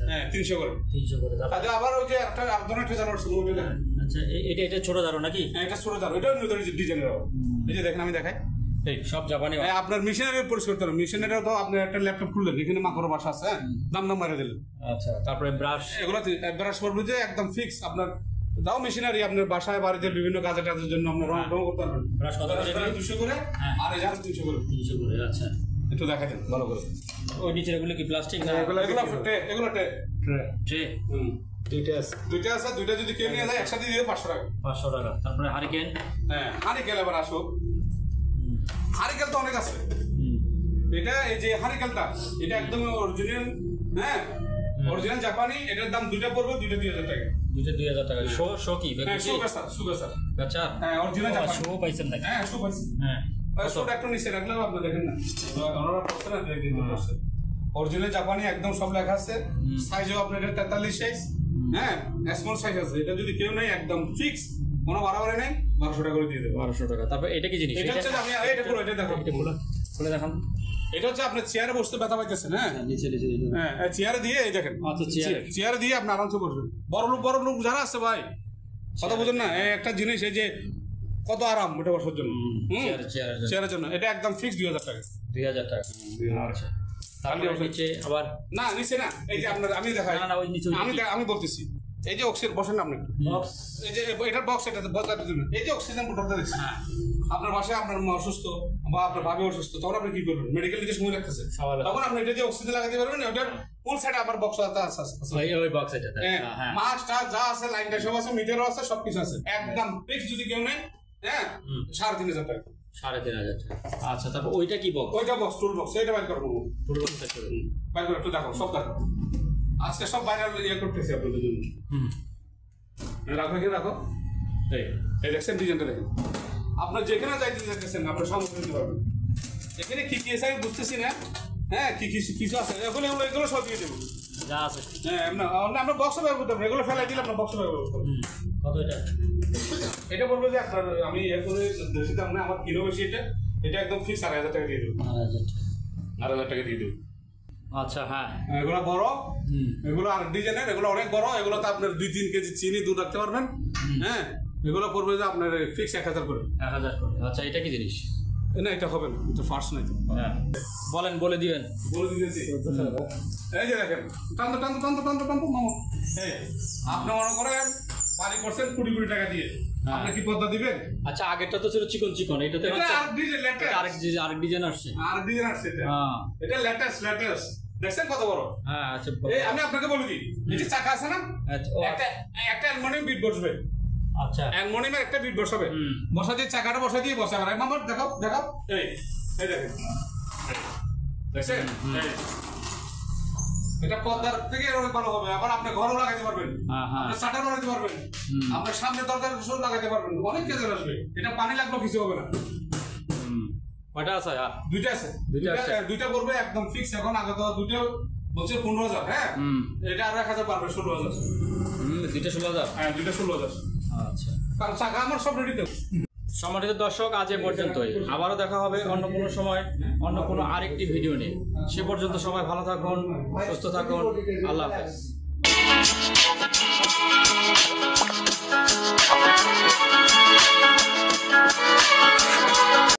Speaker 2: হ্যাঁ, 300 করে। 300 করে। আবার ওই যে একটা ধরনের ঝাড়ু আছে, ওইটা দেখেন। আচ্ছা, এটা ছোট ঝাড়ু নাকি? হ্যাঁ, এটা ছোট ঝাড়ু। এটাও নিউ ডিজাইনের। এই যে দেখেন, আমি দেখাই, এই সব জাপানি। আপনার মেশিনারি পরিষ্কার করতে হবে। মেশিনারিও তো আপনি একটা ল্যাপটপ খুললেন, এখানে মাকড় বাসা আছে, দাম মারা দিলেন। আচ্ছা, তারপরে ব্রাশ, এগুলো ব্রাশ পড়বে যে একদম ফিক্স। আপনার দাও মেশিনারি, আপনার বাসায় বাড়িতে বিভিন্ন কাজে টাজের জন্য আপনার রং করতে পারবেন। ব্রাশ কত করে? 200 করে। আর এই ঝাড়ু 300 করে। 300 করে। আচ্ছা, একটু দেখাই দেন ভালো করে। ওই নিচের এগুলো কি প্লাস্টিক না? এগুলো ট্রে। দুইটা আছে। দুইটা যদি কেউ নিয়ে যায় একসাথে দিয়ে 500 টাকা। 500 টাকা। তারপরে হারিকেন। হ্যাঁ, হারিকেন এবার আসো। হারিকেল তো অনেক আছে। এটা এই যে হারিকেলটা, এটা একদম অরিজিনাল হ্যাঁ অরিজিনাল জাপানি, এটার দাম দুইটা পড়বে, দুইটা 2000 টাকা।
Speaker 1: দুইটা 2000 টাকা। শো কি
Speaker 2: হ্যাঁ শুভ স্যার
Speaker 1: আচ্ছা,
Speaker 2: হ্যাঁ অরিজিনাল জাপানি
Speaker 1: শো পাইছেন নাকি?
Speaker 2: হ্যাঁ শুভ পাইছি।
Speaker 1: হ্যাঁ
Speaker 2: শোটা একটু নিচে রাখলেও আপনি দেখেন না, ওনারা পড়ছে না কিন্তু পড়ছে। অরিজিনাল জাপানি একদম সব লেখা আছে, সাইজও আপনার এটা 43 সাইজ, হ্যাঁ স্মল সাইজ আছে। এটা যদি কেউ নেই একদম ফিক্স, কোনো বাড়াবাড়ি নেই, 1200 টাকা করে দিয়ে দেবো।
Speaker 1: 1200 টাকা। তারপর এটা কি জিনিস?
Speaker 2: এটা হচ্ছে আমি এটা পুরো এটা দেখো,
Speaker 1: এটা খুলে দেখান।
Speaker 2: এটা হচ্ছে আপনার চেয়ারে বসতে ব্যথা পাইতেছেন, হ্যাঁ
Speaker 1: নিচে
Speaker 2: হ্যাঁ চেয়ারে দিয়ে এই দেখেন,
Speaker 1: আচ্ছা
Speaker 2: চেয়ারে দিয়ে আপনি আরামসে বসবেন। বড় লোক যারা আছে ভাই, কথা বুঝেন না, এই একটা জিনিস এই যে কত আরাম এটা বসার জন্য, চেয়ারের জন্য এটা একদম ফিক্স 2000 টাকা।
Speaker 1: 2000 টাকা। আচ্ছা, তাহলে নিচে আবার
Speaker 2: না নিচে না, এই যে আপনার আমি দেখাই,
Speaker 1: না ওই নিচে
Speaker 2: আমি বলতেছি, এই যে অক্সিজেন বসেন না আপনি, এই যে এটার বক্স, এটা বসার জন্য এই যে অক্সিজেন মোটরটা দেখছেন, আপনার বাসায় আপনার মা অসুস্থ বা আপনার ভাবি অসুস্থ, তখন আপনি কি করবেন? মেডিকেল দিকে সময় রাখতেছে, তখন আপনি এটা দিয়ে অক্সিজেন লাগাতে পারবেন। ওটার ফুল সাইড আমার বক্স আছে,
Speaker 1: ওই বক্স এটা।
Speaker 2: হ্যাঁ মাছ টাছ যা আছে, লাইনটা সব আছে, মিটারও আছে, সবকিছু আছে, একদম ফিক্স। যদি কেউ নেই, হ্যাঁ 3500 টাকা।
Speaker 1: 3500 টাকা। আচ্ছা, তারপর ওইটা কি বক্স?
Speaker 2: ওইটা বক্স, টুল বক্স, এটা বাইর করবো,
Speaker 1: টুল বক্স
Speaker 2: বাইর করে একটু দেখো, সব দেখো, আজকে সব ভাইরাল ইয়ে করতেছি আপনাদের জন্য। রাখো কি রাখো, এই দেখছেন ডিজাইনটা দেখেন, আপনার যেখানে যাইতে দেখতেছেন আপনার সমস্যা দিতে পারবেন। এখানে কি কি আছে আমি বুঝতেছি না, হ্যাঁ কি কিছু আছে, এগুলো সব দিয়ে দেবো
Speaker 1: যা আছে।
Speaker 2: হ্যাঁ আমরা বক্স ব্যবহার করতে পারবো, এগুলো ফেলাই দিলে আপনার বক্স ব্যবহার করতে পারবো।
Speaker 1: কত এটা?
Speaker 2: এটা বলবো যে আপনার আমি এর করে বেশি দাম না, আমার কিলো বেশি, এটা একদম ফিক্স 2500 টাকা দিয়ে দেবো। 2500 টাকা দিয়ে দেবো।
Speaker 1: আচ্ছা হ্যাঁ,
Speaker 2: এগুলো বড়, এগুলো আর ডিজাইনের, এগুলো অনেক বড়, এগুলো তো আপনার 2-3 কেজি চিনি দুধ রাখতে পারবেন। হ্যাঁ এগুলো পড়বে যে আপনার ফিক্স 1000 করে।
Speaker 1: 1000 করে। আচ্ছা, এটা কি জিনিস?
Speaker 2: না এটা হবে না, এটা ফার্স্ট নাই তো।
Speaker 1: হ্যাঁ বলে দিবেন।
Speaker 2: বলে দিতেছি, এই যে দেখেন, টানতো মামা, এই আপনি মনে করেন বাড়ি করছেন 20 টাকা দিয়ে, আপনি কি পদ্মা দিবেন?
Speaker 1: আচ্ছা, আগেরটা তো ছিল চিকন, এটাতে হচ্ছে আরেক ডিজাইন আসছে।
Speaker 2: এটা লেটেস্ট দেখছেন কত বড়?
Speaker 1: হ্যাঁ আচ্ছা,
Speaker 2: এই আমি আপনাকে বলে দিই, এই যে চাকা আছে না, একটা অ্যালুমিনিয়াম বিট বসবে,
Speaker 1: আচ্ছা
Speaker 2: অ্যালুমিনিয়ামের একটা বিট বসাবে, বসা দিয়ে চাকাটা বসা দিয়ে বসা আর মামা দেখাও, এই দেখেন, দেখছেন এটা পদ্মার থেকে অনেক ভালো হবে। আবার আপনি ঘরও লাগাইতে পারবেন, আপনি শাটার বানাইতে পারবেন, আপনার সামনে দরজার সব লাগাইতে পারবেন, অনেক কাজে আসবে। এটা পানি লাগলো কিছু হবে না।
Speaker 1: কয়টা আছে?
Speaker 2: দুইটা আছে, দুইটা করবে একদম ফিক্স। এখন আগে তো দুইটা বলছে 15000, হ্যাঁ এটা আরো 1000 পারবে, 16000।
Speaker 1: দুইটা 16000?
Speaker 2: হ্যাঁ দুইটা 16000।
Speaker 1: আচ্ছা,
Speaker 2: কারণ চাকা আমার সব রেডি তো।
Speaker 1: সম্মানিত দর্শক, আজ এ পর্যন্তই। আবারও দেখা হবে অন্য কোনো সময়, অন্য কোনো আরেকটি ভিডিও নিয়ে। সে পর্যন্ত সবাই ভালো থাকুন, সুস্থ থাকুন। আল্লাহ হাফেজ।